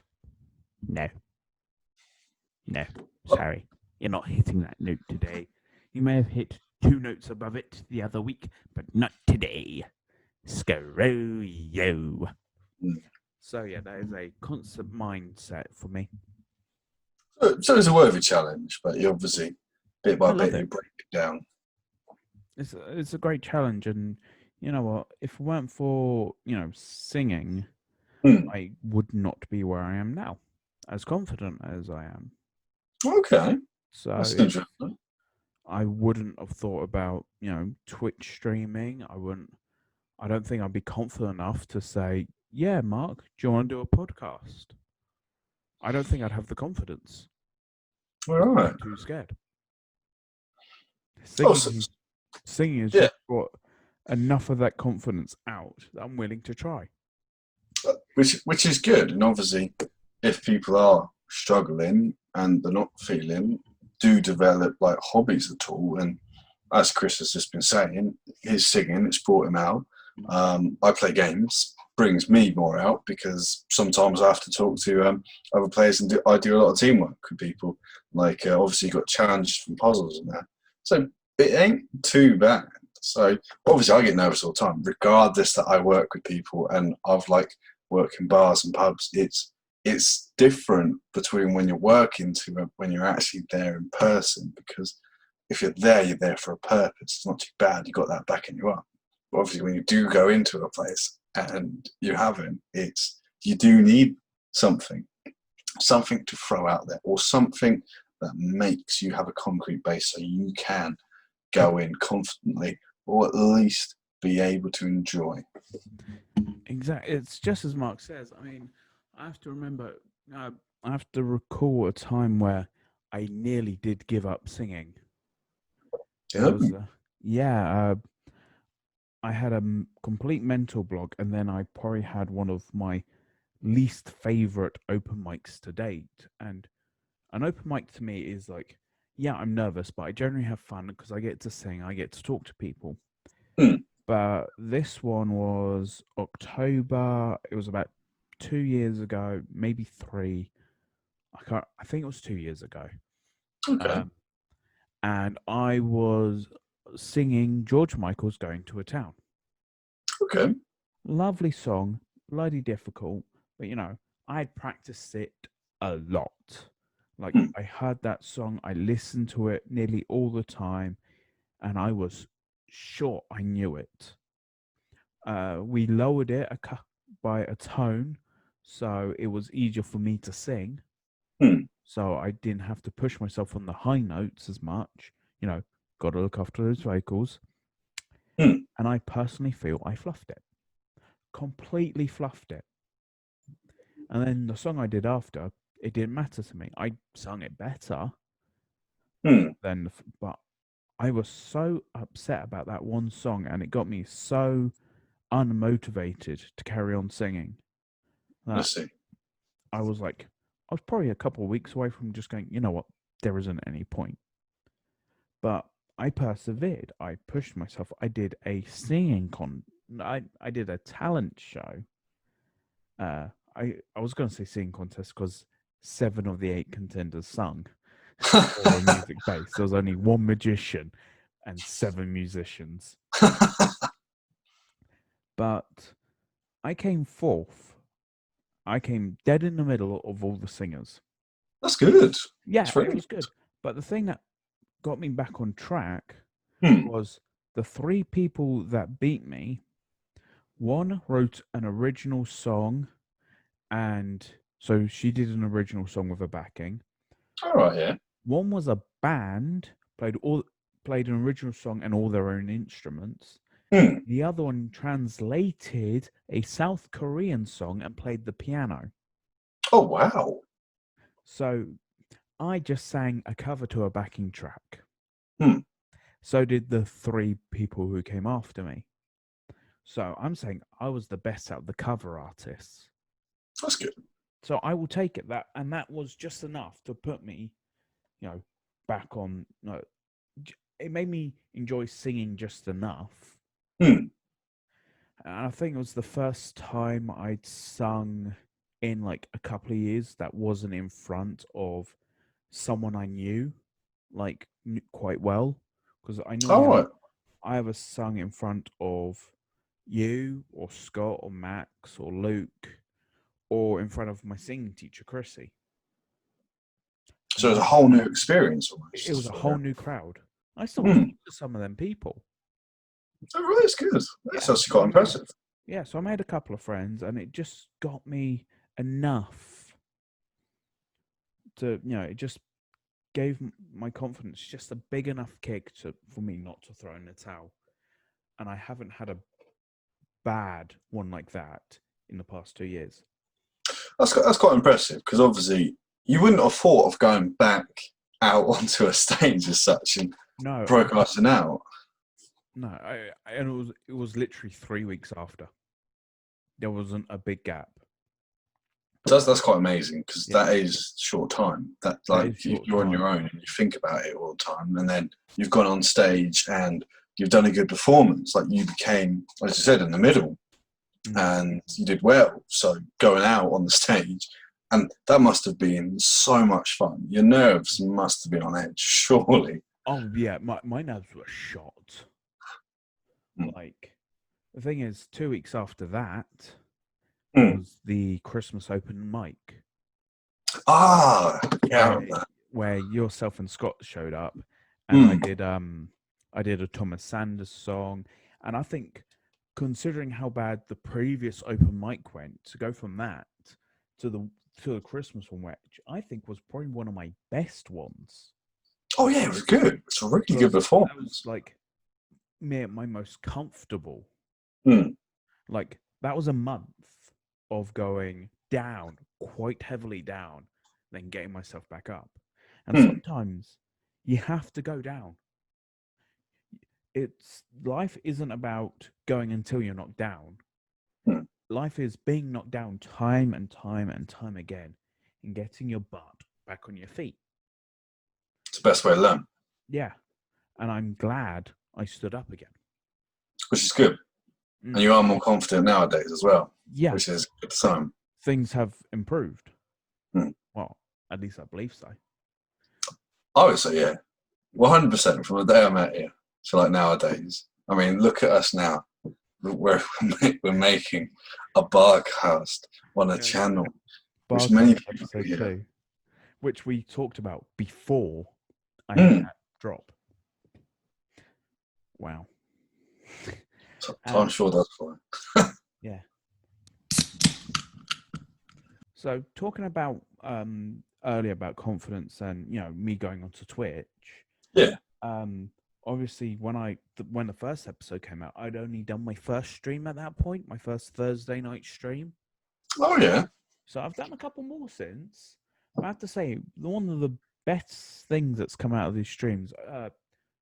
no, no, sorry, you're not hitting that note today. You may have hit 2 notes above it the other week, but not today. Screw you. Hmm. So yeah, that is a constant mindset for me. So it's a worthy challenge, but you obviously bit by I love bit it. you break it down. It's a great challenge, and you know what? If it weren't for singing, Hmm. I would not be where I am now, as confident as I am. Okay, So that's it's interesting. I wouldn't have thought about Twitch streaming. I don't think I'd be confident enough to say, yeah, Mark, do you want to do a podcast? I don't think I'd have the confidence All because I'd right. be too scared. Oh, so, Singing has yeah, just brought enough of that confidence out that I'm willing to try. which is good. And obviously, if people are struggling and they're not feeling, do develop like hobbies at all. And as Chris has just been saying, his singing it's brought him out. I play games, brings me more out because sometimes I have to talk to other players and I do a lot of teamwork with people. Like obviously, you got challenges from puzzles and that, so it ain't too bad. So obviously, I get nervous all the time, regardless that I work with people and I've like work in bars and pubs. It's different between when you're working to when you're actually there in person because if you're there for a purpose. It's not too bad. You got that backing you up. But obviously, when you do go into a place and you haven't, you do need something, something to throw out there, or something that makes you have a concrete base so you can go in confidently, or at least be able to enjoy. Exactly. It's just as Mark says. I mean, I have to remember, uh, I have to recall a time where I nearly did give up singing. It Yeah. was, I had a complete mental block, and then I probably had one of my least favorite open mics to date. And an open mic to me is like, yeah, I'm nervous, but I generally have fun because I get to sing, I get to talk to people. Hmm. But this one was October. It was about 2 years ago, maybe three. I can't. I think it was 2 years ago. Okay. Um, and I was singing George Michael's "Going to a Town." Okay. Lovely song, bloody difficult, but I had practiced it a lot. Like Hmm. I heard that song, I listened to it nearly all the time. and I was sure I knew it. We lowered it by a tone, so it was easier for me to sing. Hmm. So I didn't have to push myself on the high notes as much. Got to look after those vocals. Hmm. And I personally feel I fluffed it, completely fluffed it. And then the song I did after, it didn't matter to me. I sung it better Hmm. but I was so upset about that one song, and it got me so unmotivated to carry on singing that Let's see. I was like, I was probably a couple of weeks away from just going, you know what, there isn't any point. But I persevered. I pushed myself. I did a I did a talent show. I was going to say singing contest because 7 of the 8 contenders sung. All were music based. There was only one magician and 7 musicians. But I came fourth. I came dead in the middle of all the singers. That's good. Yeah, That's it really was good. But the thing that got me back on track Hmm. was the 3 people that beat me. One wrote an original song, and so she did an original song with a backing. All right, yeah. One was a band, played an original song and all their own instruments. Hmm. The other one translated a South Korean song and played the piano. Oh, wow. So I just sang a cover to a backing track. Hmm. So did the 3 people who came after me. So I'm saying I was the best out of the cover artists. That's good. So I will take it and that was just enough to put me, back on. No, it made me enjoy singing just enough. Hmm. And I think it was the first time I'd sung in like a couple of years that wasn't in front of someone I knew, like quite well, because All right. I ever sung in front of you or Scott or Max or Luke or in front of my singing teacher Chrissy. So it's a That whole new experience it was almost a for whole you. new crowd. I still Hmm. talk to some of them people. Oh, really? It's good. That's Yeah, actually quite impressive. so I made a couple of friends, and it just got me enough to, it just gave my confidence just a big enough kick for me not to throw in the towel. And I haven't had a bad one like that in the past 2 years. That's quite impressive because obviously you wouldn't have thought of going back out onto a stage as such and No, broadcasting out. no, and it was literally 3 weeks after. There wasn't a big gap. That's quite amazing because Yeah, that is short time. That that like is if short you're on time. your own and you think about it all the time, and then you've gone on stage and you've done a good performance. Like you became, as you said, in the middle, and you did well. So going out on the stage, and that must have been so much fun. Your nerves must have been on edge, surely. Oh yeah, my nerves were shot. Mm. Like the thing is, 2 weeks after that Mm. was the Christmas open mic Ah, yeah, I where remember that. where yourself and Scott showed up, and Mm. I did a Thomas Sanders song, and I think considering how bad the previous open mic went, to go from that to the Christmas one, which I think was probably one of my best ones, Oh yeah, it was good. It's a really good because that was performance. like my most comfortable. Mm. Like that was a month of going down, quite heavily down, then getting myself back up. And Mm. sometimes you have to go down. It's life isn't about going until you're knocked down. Mm. Life is being knocked down time and time and time again and getting your butt back on your feet. It's the best way to learn, Yeah. And I'm glad I stood up again. which is good. And Mm. you are more confident nowadays as well, Yeah. which is a good sign. Things have improved. Mm. Well, at least I believe so. I would say, yeah, 100% from the day I met you to like nowadays. I mean, look at us now. We're making a barcast on a Yeah. channel, which many Barcast people episode hear. 2, which we talked about before I had Mm. that drop. Wow. Time sure does fly. Yeah. So talking about earlier about confidence and me going onto Twitch, Yeah. um obviously when the first episode came out, I'd only done my first stream at that point, my first Thursday night stream. Oh yeah. So I've done a couple more since. But I have to say, one of the best things that's come out of these streams,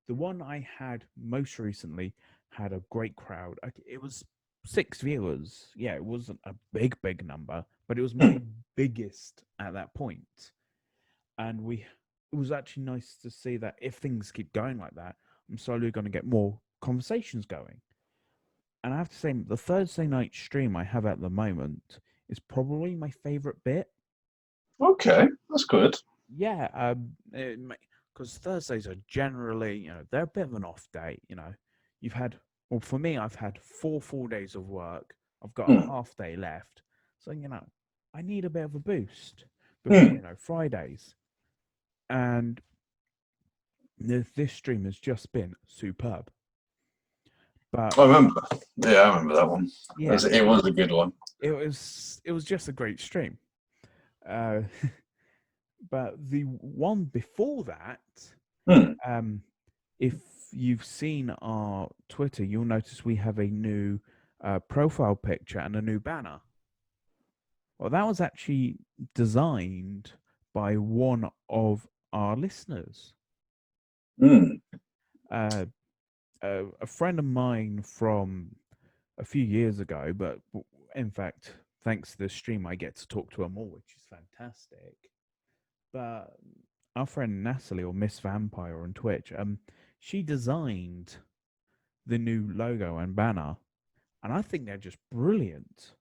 the one I had most recently had a great crowd. It was 6 viewers. Yeah, it wasn't a big number, but it was my biggest at that point. And it was actually nice to see that if things keep going like that, I'm slowly going to get more conversations going. And I have to say, the Thursday night stream I have at the moment is probably my favorite bit. Okay, that's good. Yeah, because Thursdays are generally, they're a bit of an off day. You've had, well, for me, I've had 4 full days of work. I've got a Mm. half day left, so I need a bit of a boost before Mm. Fridays. And this stream has just been superb. But I remember. Yeah, I remember that one. yeah, It was a good one. it was just a great stream. Uh, but the one before that, Mm. um, if you've seen our Twitter, you'll notice we have a new profile picture and a new banner. Well, that was actually designed by one of our listeners. Mm. Uh, a friend of mine from a few years ago, but in fact, thanks to this stream, I get to talk to her more, which is fantastic. But our friend Natalie, or Miss Vampire on Twitch, she designed the new logo and banner, and I think they're just brilliant.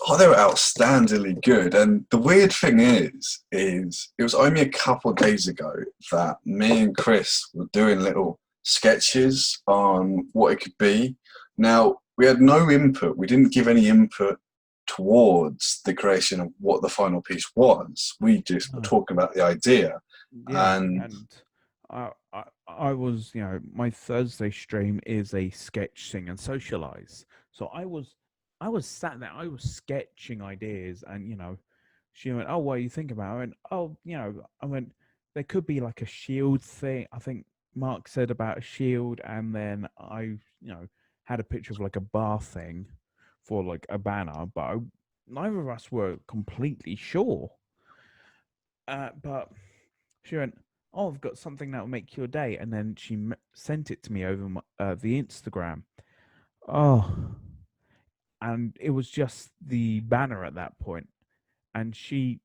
Oh, they were outstandingly good. And the weird thing is it was only a couple of days ago that me and Chris were doing little sketches on what it could be. Now, we had no input. We didn't give any input towards the creation of what the final piece was. We just were Oh, talking about the idea. yeah, And and I was, my Thursday stream is a sketch, sing, and socialize. So I was sat there, I was sketching ideas, and she went, "Oh, what do you think about it?" I went, "Oh, I went, there could be like a shield thing." I think Mark said about a shield, and then I, had a picture of like a bar thing for like a banner, but neither of us were completely sure. But she went, "Oh, I've got something that will make your day," and then she sent it to me over the Instagram. Oh, and it was just the banner at that point, and she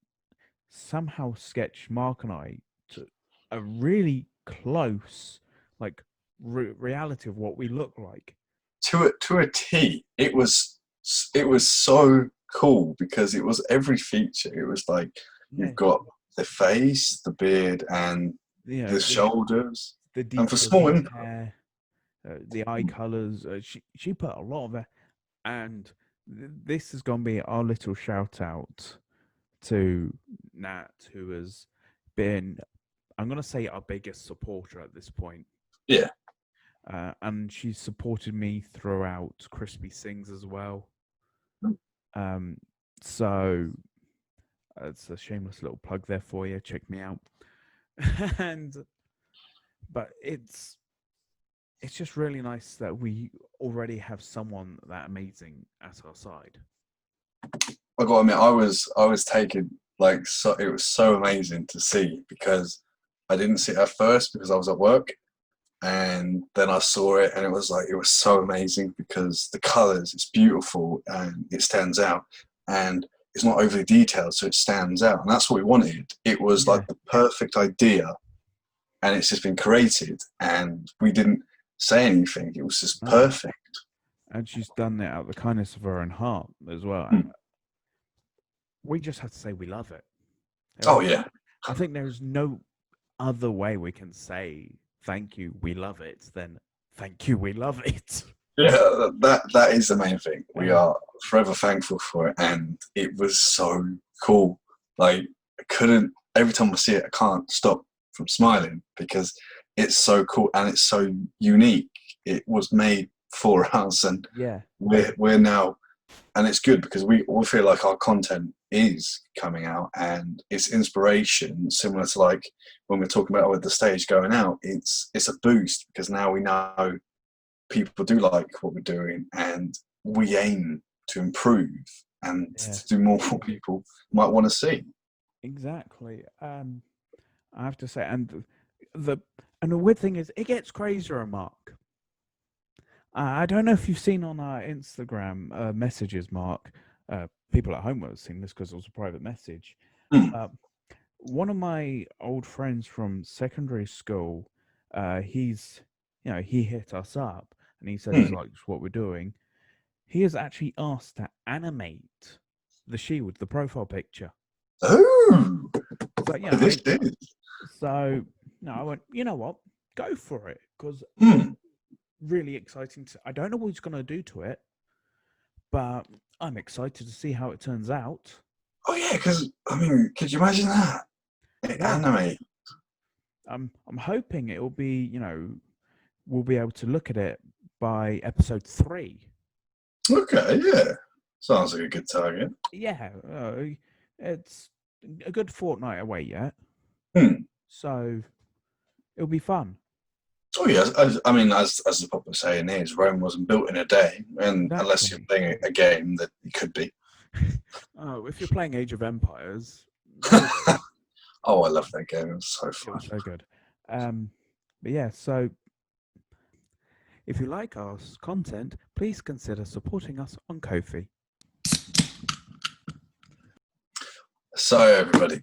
somehow sketched Mark and I to a really close, like reality of what we look like. to a T, it was so cool because it was every feature. It was like Yeah, you've got the face, the beard, and the the shoulders. the And for details in small his input, hair, the eye colors. She put a lot of it, and this is gonna be our little shout out to Nat, who has been, I'm going to say, our biggest supporter at this point. yeah. And she's supported me throughout Crispy Sings as well. Um, so it's a shameless little plug there for you. Check me out. and but it's just really nice that we already have someone that amazing at our side. I got to admit, I was taken like so. It was so amazing to see because I didn't see it at first because I was at work, and then I saw it, and it was like it was so amazing because the colors, it's beautiful and it stands out, and it's not overly detailed, so it stands out, and that's what we wanted. It was like Yeah. the perfect idea, and it's just been created, and we didn't say anything. It was just No. perfect. And she's done it out of the kindness of her own heart as well. Mm. We just have to say we love it. Oh yeah, I think there's no other way we can say thank you, we love it, than thank you, we love it. yeah. That is the main thing. We Uh, are forever thankful for it, and it was so cool. Like I couldn't. Every time I see it, I can't stop from smiling because it's so cool and it's so unique. it was made for us, and Yeah, we're now, and it's good because we all feel like our content is coming out and it's inspiration, similar to like when we're talking about with the stage going out. It's a boost because now we know people do like what we're doing, and we aim to improve and yeah, to do more what people might want to see. exactly. I have to say, and the and the weird thing is, it gets crazier, Mark. I don't know if you've seen on our Instagram messages, Mark. People at home will have seen this because it was a private message. Mm. Uh, One of my old friends from secondary school, he's, he hit us up and he said he's Mm. like what we're doing. He has actually asked to animate the shield, the profile picture. Oh, So yeah, I this mean, is. so no, I went, you know what, go for it because Mm. really exciting. I don't know what he's gonna do to it, but I'm excited to see how it turns out. Oh yeah, because I mean, could you imagine that? Yeah, Anime. I'm hoping it will be, we'll be able to look at it by episode 3. Okay, yeah. Sounds like a good target. Yeah, it's a good fortnight away yet, Hmm. so it'll be fun. Oh yeah, I mean, as the popular saying is, Rome wasn't built in a day, and unless you're Exactly. playing a game that it could be. Oh, if you're playing Age of Empires, maybe. Oh, I love that game. It was so It fun. was so good. Um, but yeah, so if you like our content, please consider supporting us on Ko-fi. So everybody,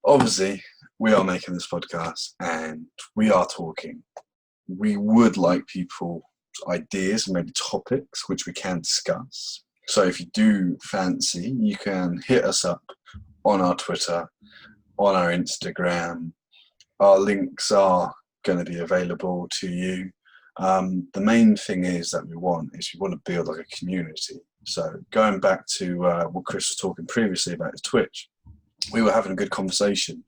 obviously, we are making this podcast and we are talking. We would like people's ideas and maybe topics which we can discuss. So if you do fancy, you can hit us up on our Twitter, on our Instagram. Our links are going to be available to you. The main thing is that we want to build like a community. So going back to what Chris was talking previously about his Twitch, we were having a good conversation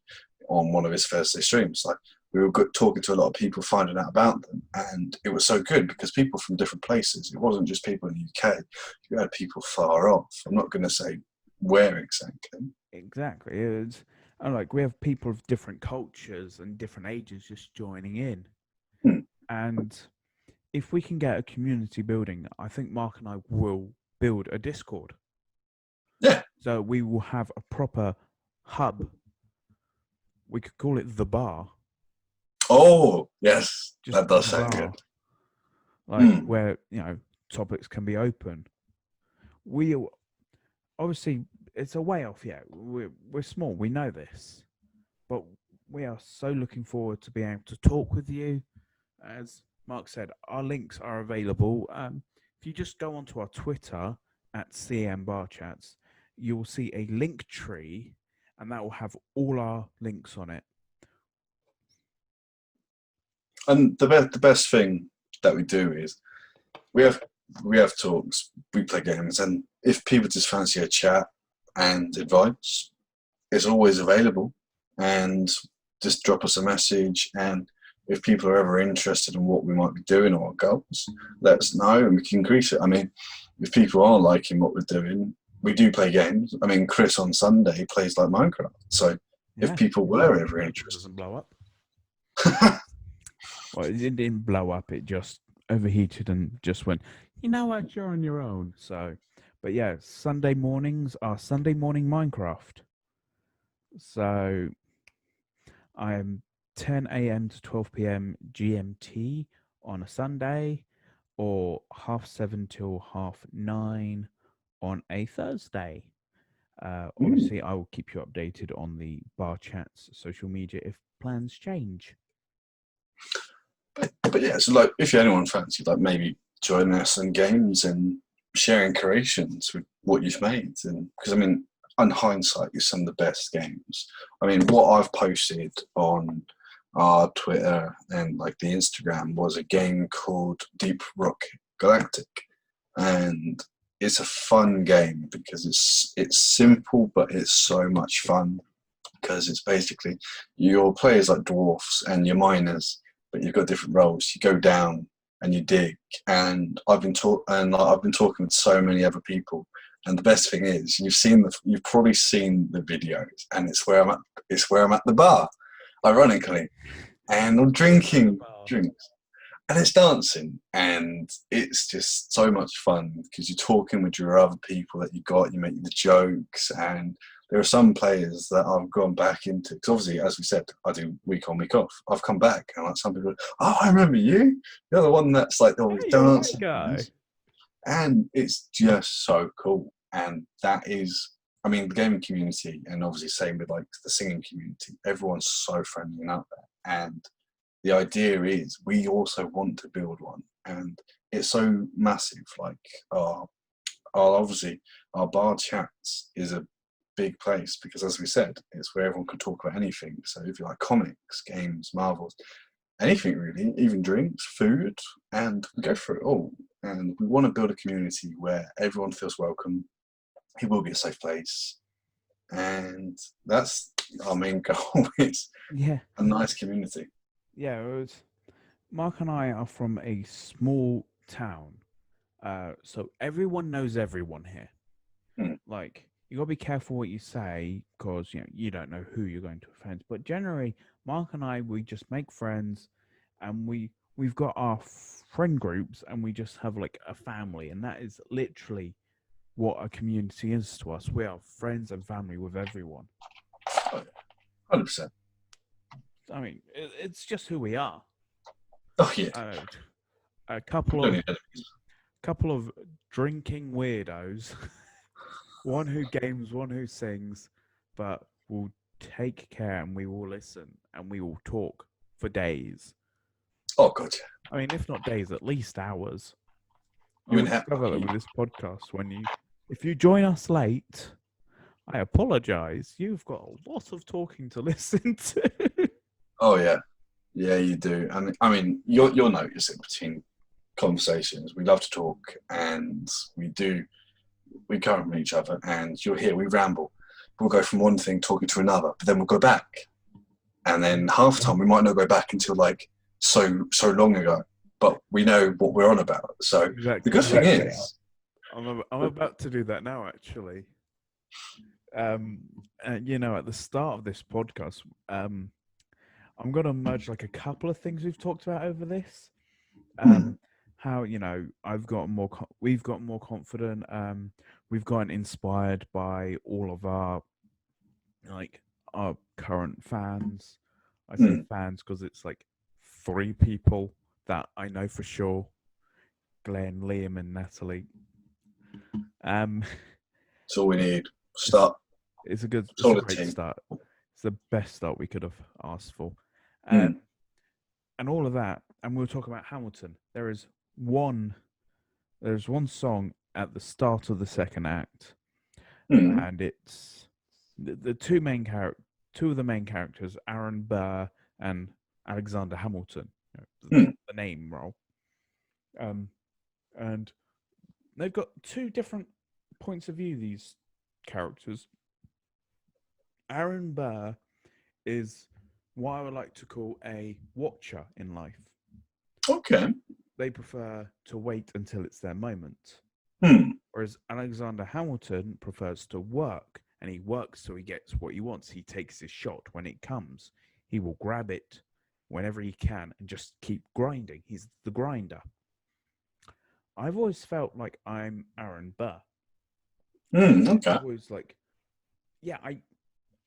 on one of his Thursday streams. Like we were talking to a lot of people, finding out about them, and it was so good because people from different places. It wasn't just people in the UK. You had people far off. I'm not going to say where exactly. Exactly. It's and like we have people of different cultures and different ages just joining in. Hmm. And if we can get a community building, I think Mark and I will build a Discord. Yeah. So we will have a proper hub. We could call it the bar. Oh yes, Just that does the sound good. bar. Like Hmm. where, topics can be open. We obviously it's a way off yet. We're small, we know this. But we are so looking forward to being able to talk with you. As Mark said, our links are available. If you just go onto our Twitter at CM Barchats, you will see a link tree, and that will have all our links on it. And the best thing that we do is we have we have talks, we play games, and if people just fancy a chat and advice, it's always available. And just drop us a message, and if people are ever interested in what we might be doing or our goals, let us know and we can increase it. I mean, if people are liking what we're doing, we do play games. I mean, Chris on Sunday plays like Minecraft, so if Yeah, people were ever it interested. doesn't blow up. Well, it didn't blow up. It just overheated and just went. You know what? You're on your own. So, but yeah, Sunday mornings are Sunday morning Minecraft. So I'm 10 a.m. to 12 p.m. GMT on a Sunday, or 7:30 till 9:30 on a Thursday. Mm. Obviously, I will keep you updated on the bar chats social media if plans change. But yeah, so like if anyone fancy like maybe joining us in games and sharing creations with what you've made, and because I mean, in hindsight, it's some of the best games. I mean, what I've posted on our Twitter and like the Instagram was a game called Deep Rock Galactic, and it's a fun game because it's simple but it's so much fun because it's basically your players like dwarfs and your miners, but you've got different roles. You go down and you dig. And I've been I've been talking with so many other people. And the best thing is, you've probably seen the videos, and it's where I'm at. It's where I'm at the bar, ironically, and I'm drinking drinks, and it's dancing, and it's just so much fun because you're talking with your other people that you make the jokes, and there are some players that I've gone back into because obviously, as we said, I do week on, week off. I've come back, and like some people, oh, I remember you. You're the one that's like always Hey, you're dancing, that guy. and it's just so cool. And that is, I mean, the gaming community, and obviously same with like the singing community. Everyone's so friendly and out there, and the idea is we also want to build one, and it's so massive. Like obviously our bar chats is a big place because, as we said, it's where everyone can talk about anything. So if you like comics, games, Marvels, anything really, even drinks, food, and we go through it all. And we want to build a community where everyone feels welcome. It will be a safe place, and that's our main goal. Is Yeah, a nice community. yeah. Mark and I are from a small town, so everyone knows everyone here. Mm. Like, you gotta be careful what you say because you don't know who you're going to offend. But generally, Mark and I, we just make friends, and we've got our friend groups, and we just have like a family, and that is literally what a community is to us. We are friends and family with everyone. 100%. I mean, it's just who we are. Oh yeah. A We don't need couple of drinking weirdos, one who games, one who sings, but will take care and we will listen and we will talk for days. Oh god. I mean, if not days, at least hours. I You'll mean, discover that with this podcast if you join us late, I apologize. You've got a lot of talking to listen to. oh yeah, yeah, you do. And I mean, you'll notice it between conversations. We love to talk, and we come from each other, and you'll hear we ramble. We'll go from one thing talking to another, but then we'll go back, and then half the time we might not go back until like so long ago, but we know what we're on about. So Exactly. the good thing is, I'm about to do that now, actually. At the start of this podcast, I'm gonna merge like a couple of things we've talked about over this. How we've gotten more confident. We've gotten inspired by all of our current fans. I say fans because it's like 3 people that I know for sure: Glenn, Liam, and Natalie. That's all we need. Start. It's a great team. start. It's the best start we could have asked for. Mm. And all of that. And we'll talk about Hamilton. There's one song at the start of the second act, and it's the two of the main characters, Aaron Burr and Alexander Hamilton, the name role. And they've got 2 different points of view, these characters. Aaron Burr is what I would like to call a watcher in life. Okay. They prefer to wait until it's their moment. Whereas Alexander Hamilton prefers to work, and he works till he gets what he wants. He takes his shot when it comes. He will grab it whenever he can and just keep grinding. He's the grinder. I've always felt like I'm Aaron Burr. Okay. I've always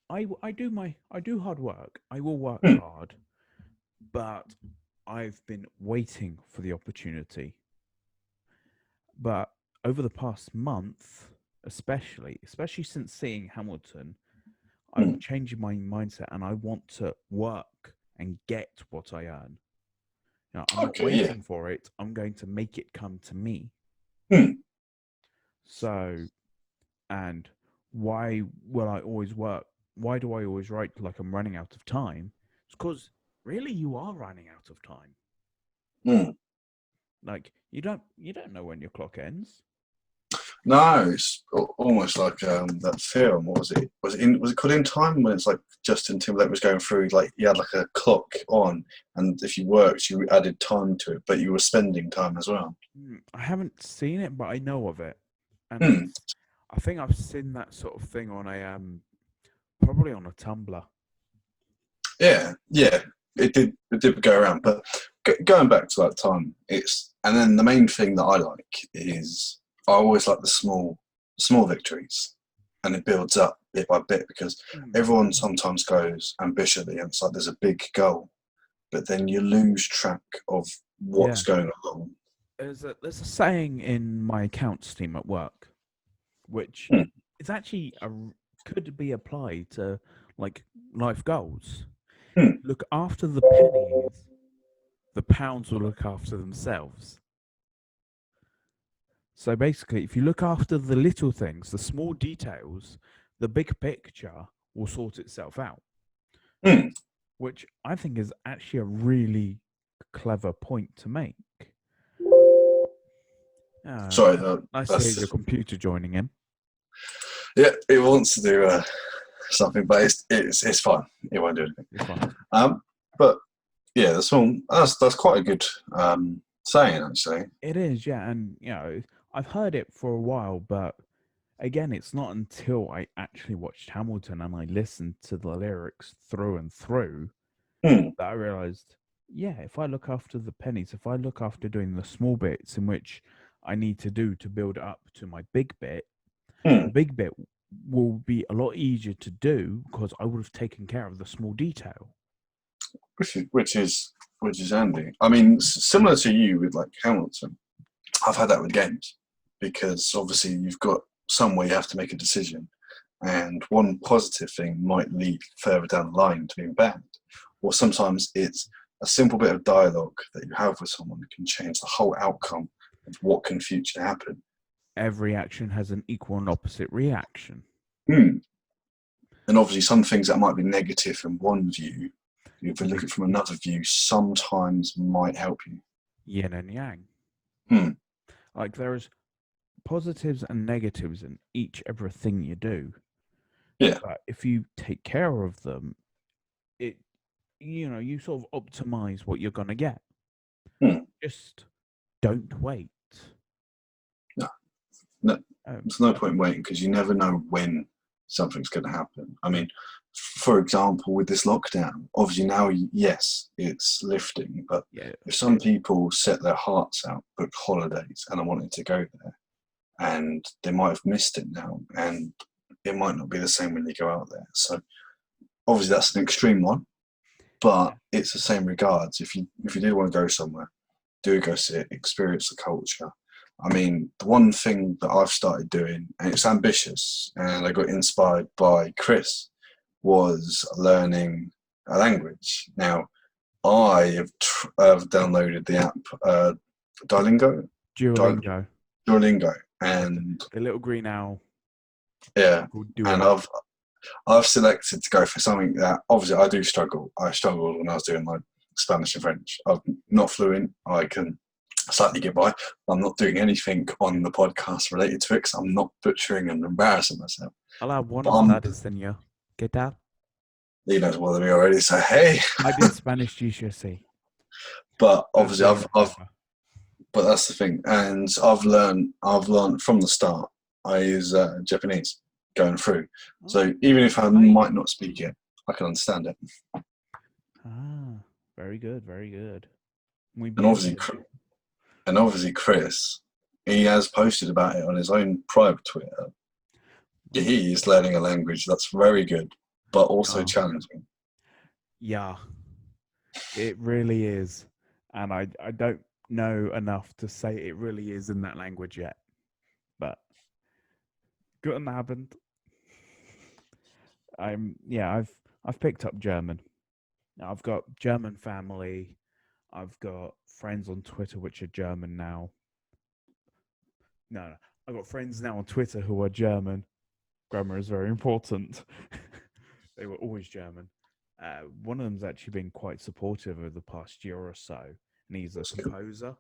I do hard work. I will work hard, but I've been waiting for the opportunity. But over the past month, especially since seeing Hamilton, I'm changing my mindset and I want to work and get what I earn. Now, I'm not waiting for it. I'm going to make it come to me. So, and why will I always work? Why do I always write like I'm running out of time? It's because really you are running out of time. Like you don't know when your clock ends. No, it's almost like that film. What was it? Was it called In Time? When it's like Justin Timberlake was going through, like he had like a clock on, and if you worked, you added time to it, but you were spending time as well. I haven't seen it, but I know of it, and Hmm. I think I've seen that sort of thing on a probably on a Tumblr. Yeah, yeah, it did go around. But going back to that time, and then the main thing that I like is I always like the small victories, and it builds up bit by bit because Mm. everyone sometimes goes ambitiously, and it's like there's a big goal, but then you lose track of Yeah, what's going along. there's a saying in my accounts team at work, which Hmm, is actually could be applied to like life goals. hmm, Look after the pennies, the pounds will look after themselves. So basically, if you look after the little things, the small details, the big picture will sort itself out, hmm. which I think is actually a really clever point to make. Uh, Sorry, nice to hear that's your just computer joining in. yeah. It wants to do something, but it's fine. It won't do anything. It's fine. But yeah, that's quite a good saying actually. It is, yeah, and I've heard it for a while, but again, it's not until I actually watched Hamilton and I listened to the lyrics through and through Hmm, that I realized, yeah, if I look after the pennies, if I look after doing the small bits in which I need to do to build up to my big bit, hmm. the big bit will be a lot easier to do because I would have taken care of the small detail. Which is handy. I mean, similar to you with like Hamilton, I've had that with games because obviously you've got somewhere you have to make a decision, and one positive thing might lead further down the line to being banned, or sometimes it's a simple bit of dialogue that you have with someone that can change the whole outcome of what can future happen. Every action has an equal and opposite reaction. Hmm. And obviously, some things that might be negative from one view, if you look at it from another view, sometimes might help you. Yin and yang. Hmm. Like there's positives and negatives in each everything you do. Yeah. But if you take care of them, it you sort of optimize what you're gonna get. Hmm. Just don't wait. No, no, Um, there's no point waiting because you never know when something's going to happen. I mean, for example, with this lockdown, obviously now, yes, it's lifting, but yeah, if some people set their hearts out, book holidays, and are wanting to go there, and they might have missed it now, and it might not be the same when you go out there. So obviously that's an extreme one, but yeah, it's the same regards. If you do want to go somewhere, do go see it, experience the culture. I mean, the one thing that I've started doing, and it's ambitious, and I got inspired by Chris, was learning a language. Now, I have downloaded the app Duolingo, Duolingo. Duolingo, Yeah, and the little green owl yeah, called and Duolingo. I've selected to go for something that obviously I do struggle. I struggled when I was doing like Spanish and French. I'm not fluent. I can slightly get by. I'm not doing anything on the podcast related to it because I'm not butchering and embarrassing myself. Hola, But buenas tardes, señor. ¿Qué tal? he knows more than me already. So hey, I did Spanish GCSE. but Best obviously year ever. but that's the thing, and I've learned from the start. I use Japanese going through. So Oh, even if I might not speak it, I can understand it. very good, very good. Muy And bien, obviously, señor. And obviously, Chris, he has posted about it on his own private Twitter. Oh, He is learning a language that's very good, but also yeah. challenging. Yeah, it really is. And I don't know enough to say it really is in that language yet. But guten Abend. I've picked up German. Now, I've got German family. I've got friends on Twitter which are German now. No, I've got friends now on Twitter who are German. Grammar is very important. They were always German. One of them's actually been quite supportive over the past year or so, and he's a That's good. composer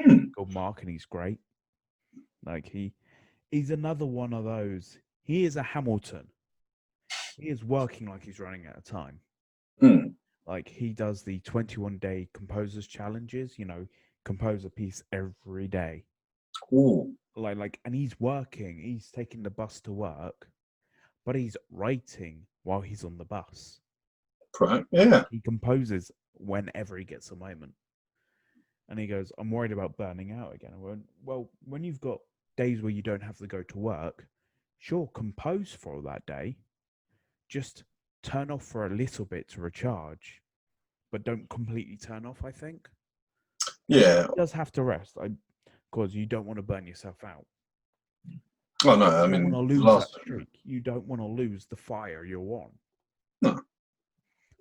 Hmm. called Mark, and he's great. Like He's another one of those. He is a Hamilton. He is working like he's running out of time. Hmm. Like he does the 21-day composers challenges, compose a piece every day. Ooh. And he's working, he's taking the bus to work, but he's writing while he's on the bus. Right. Yeah. He composes whenever he gets a moment. And he goes, I'm worried about burning out again. I went, well, when you've got days where you don't have to go to work, sure, compose for that day. Just turn off for a little bit to recharge, but don't completely turn off, I think. Yeah. He does have to rest, because you don't want to burn yourself out. Oh no. I You don't want mean, to the lose that last. streak. You don't want to lose the fire you're on. No.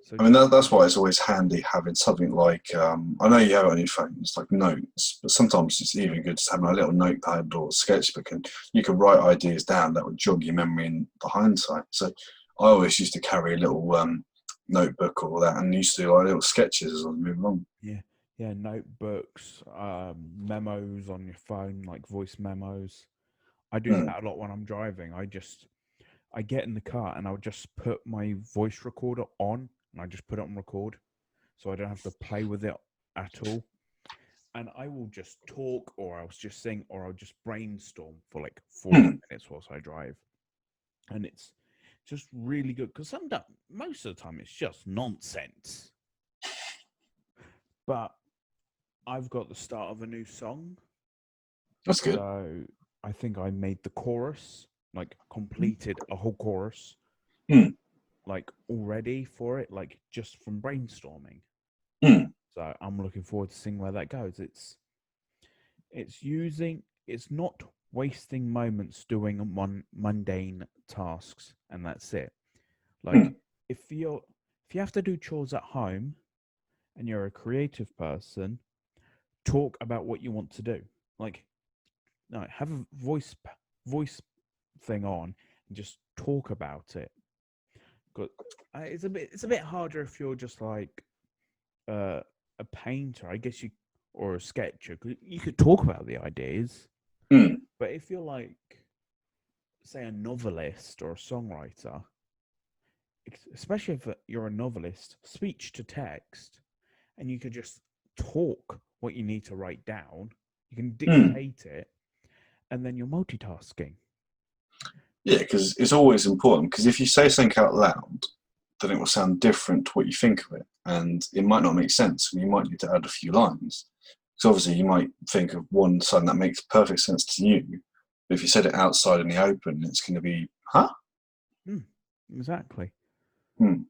So I mean, just that's why it's always handy having something like, I know you have it on your phone, it's like notes, but sometimes it's even good just having a little notepad or sketchbook and you can write ideas down that would jog your memory in the hindsight. So I always used to carry a little notebook or that and used to do like little sketches as I was moving along. yeah, notebooks, memos on your phone, like voice memos. I do Mm, that a lot when I'm driving. I get in the car and I'll just put my voice recorder on and I just put it on record so I don't have to play with it at all. And I will just talk or I'll just sing or I'll just brainstorm for like 40 mm, minutes whilst I drive. And it's just really good because most of the time it's just nonsense. But I've got the start of a new song. that's good. So I think I made the chorus, like completed a whole chorus, Mm, like already for it, like just from brainstorming. mm, So I'm looking forward to seeing where that goes. It's not wasting moments doing mundane tasks and that's it. Like mm, if you have to do chores at home and you're a creative person, talk about what you want to do. Like no, have a voice thing on and just talk about it. But it's a bit harder if you're just like uh, a painter, I guess or a sketcher. You could talk about the ideas, mm. but if you're like, say, a novelist or a songwriter, especially if you're a novelist, speech to text, and you could just talk what you need to write down. You can Mm. dictate it, and then you're multitasking. Yeah, because it's always important because if you say something out loud, then it will sound different to what you think of it, and it might not make sense, and you might need to add a few lines. So obviously, you might think of one song that makes perfect sense to you, but if you said it outside in the open, it's going to be, huh? Exactly. Hmm.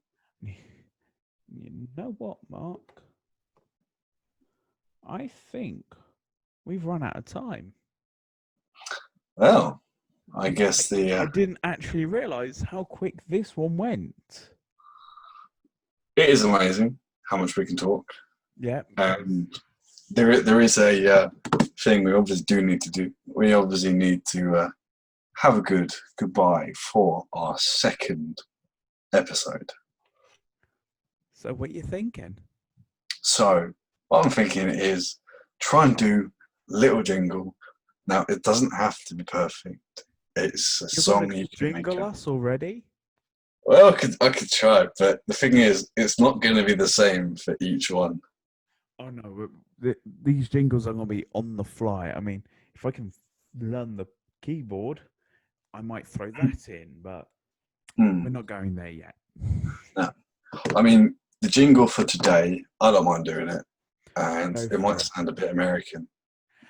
You know what, Mark? I think we've run out of time. Well, I I, guess I didn't actually realize how quick this one went. it is amazing how much we can talk, Yeah. and there is a thing we obviously do need to do. We obviously need to have a good goodbye for our second episode. So what you thinking? So what I'm thinking is try and do little jingle. Now it doesn't have to be perfect. It's a You're gonna song you can make jingle up. us already? Well, I could try, but the thing is, it's not going to be the same for each one. Oh no, these jingles are gonna be on the fly. I mean, if I can learn the keyboard, I might throw that in, but we're Hmm. not going there yet. No. I mean, the jingle for today, I don't mind doing it, and Go it for might it. sound a bit American,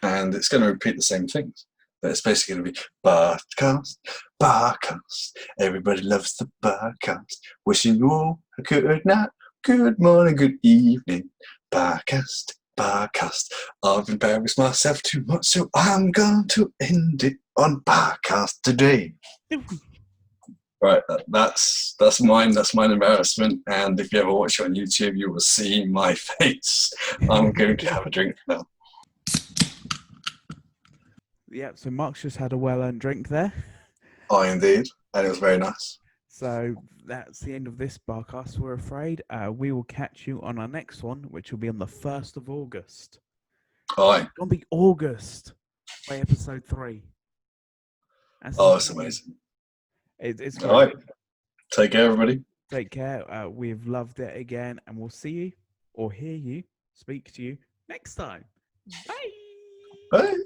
and it's going to repeat the same things. But it's basically going to be Barcast, Barcast. Everybody loves the Barcast. Wishing you all a good night, good morning, good evening. Barcast, Barcast. I've embarrassed myself too much, so I'm going to end it on Barcast today. Right, that's mine. That's mine embarrassment. And if you ever watch it on YouTube, you will see my face. I'm going to have a drink now. Yeah, so Mark's just had a well-earned drink there. I indeed, and it was very nice. So that's the end of this podcast, we're afraid. We will catch you on our next one, which will be on the 1st of August. Aye. It's going to be August by episode 3. That's Oh, it's insane. amazing. It's All great. right. Take care, everybody. Take care. We've loved it again, and we'll see you or hear you, speak to you next time. Bye. Bye.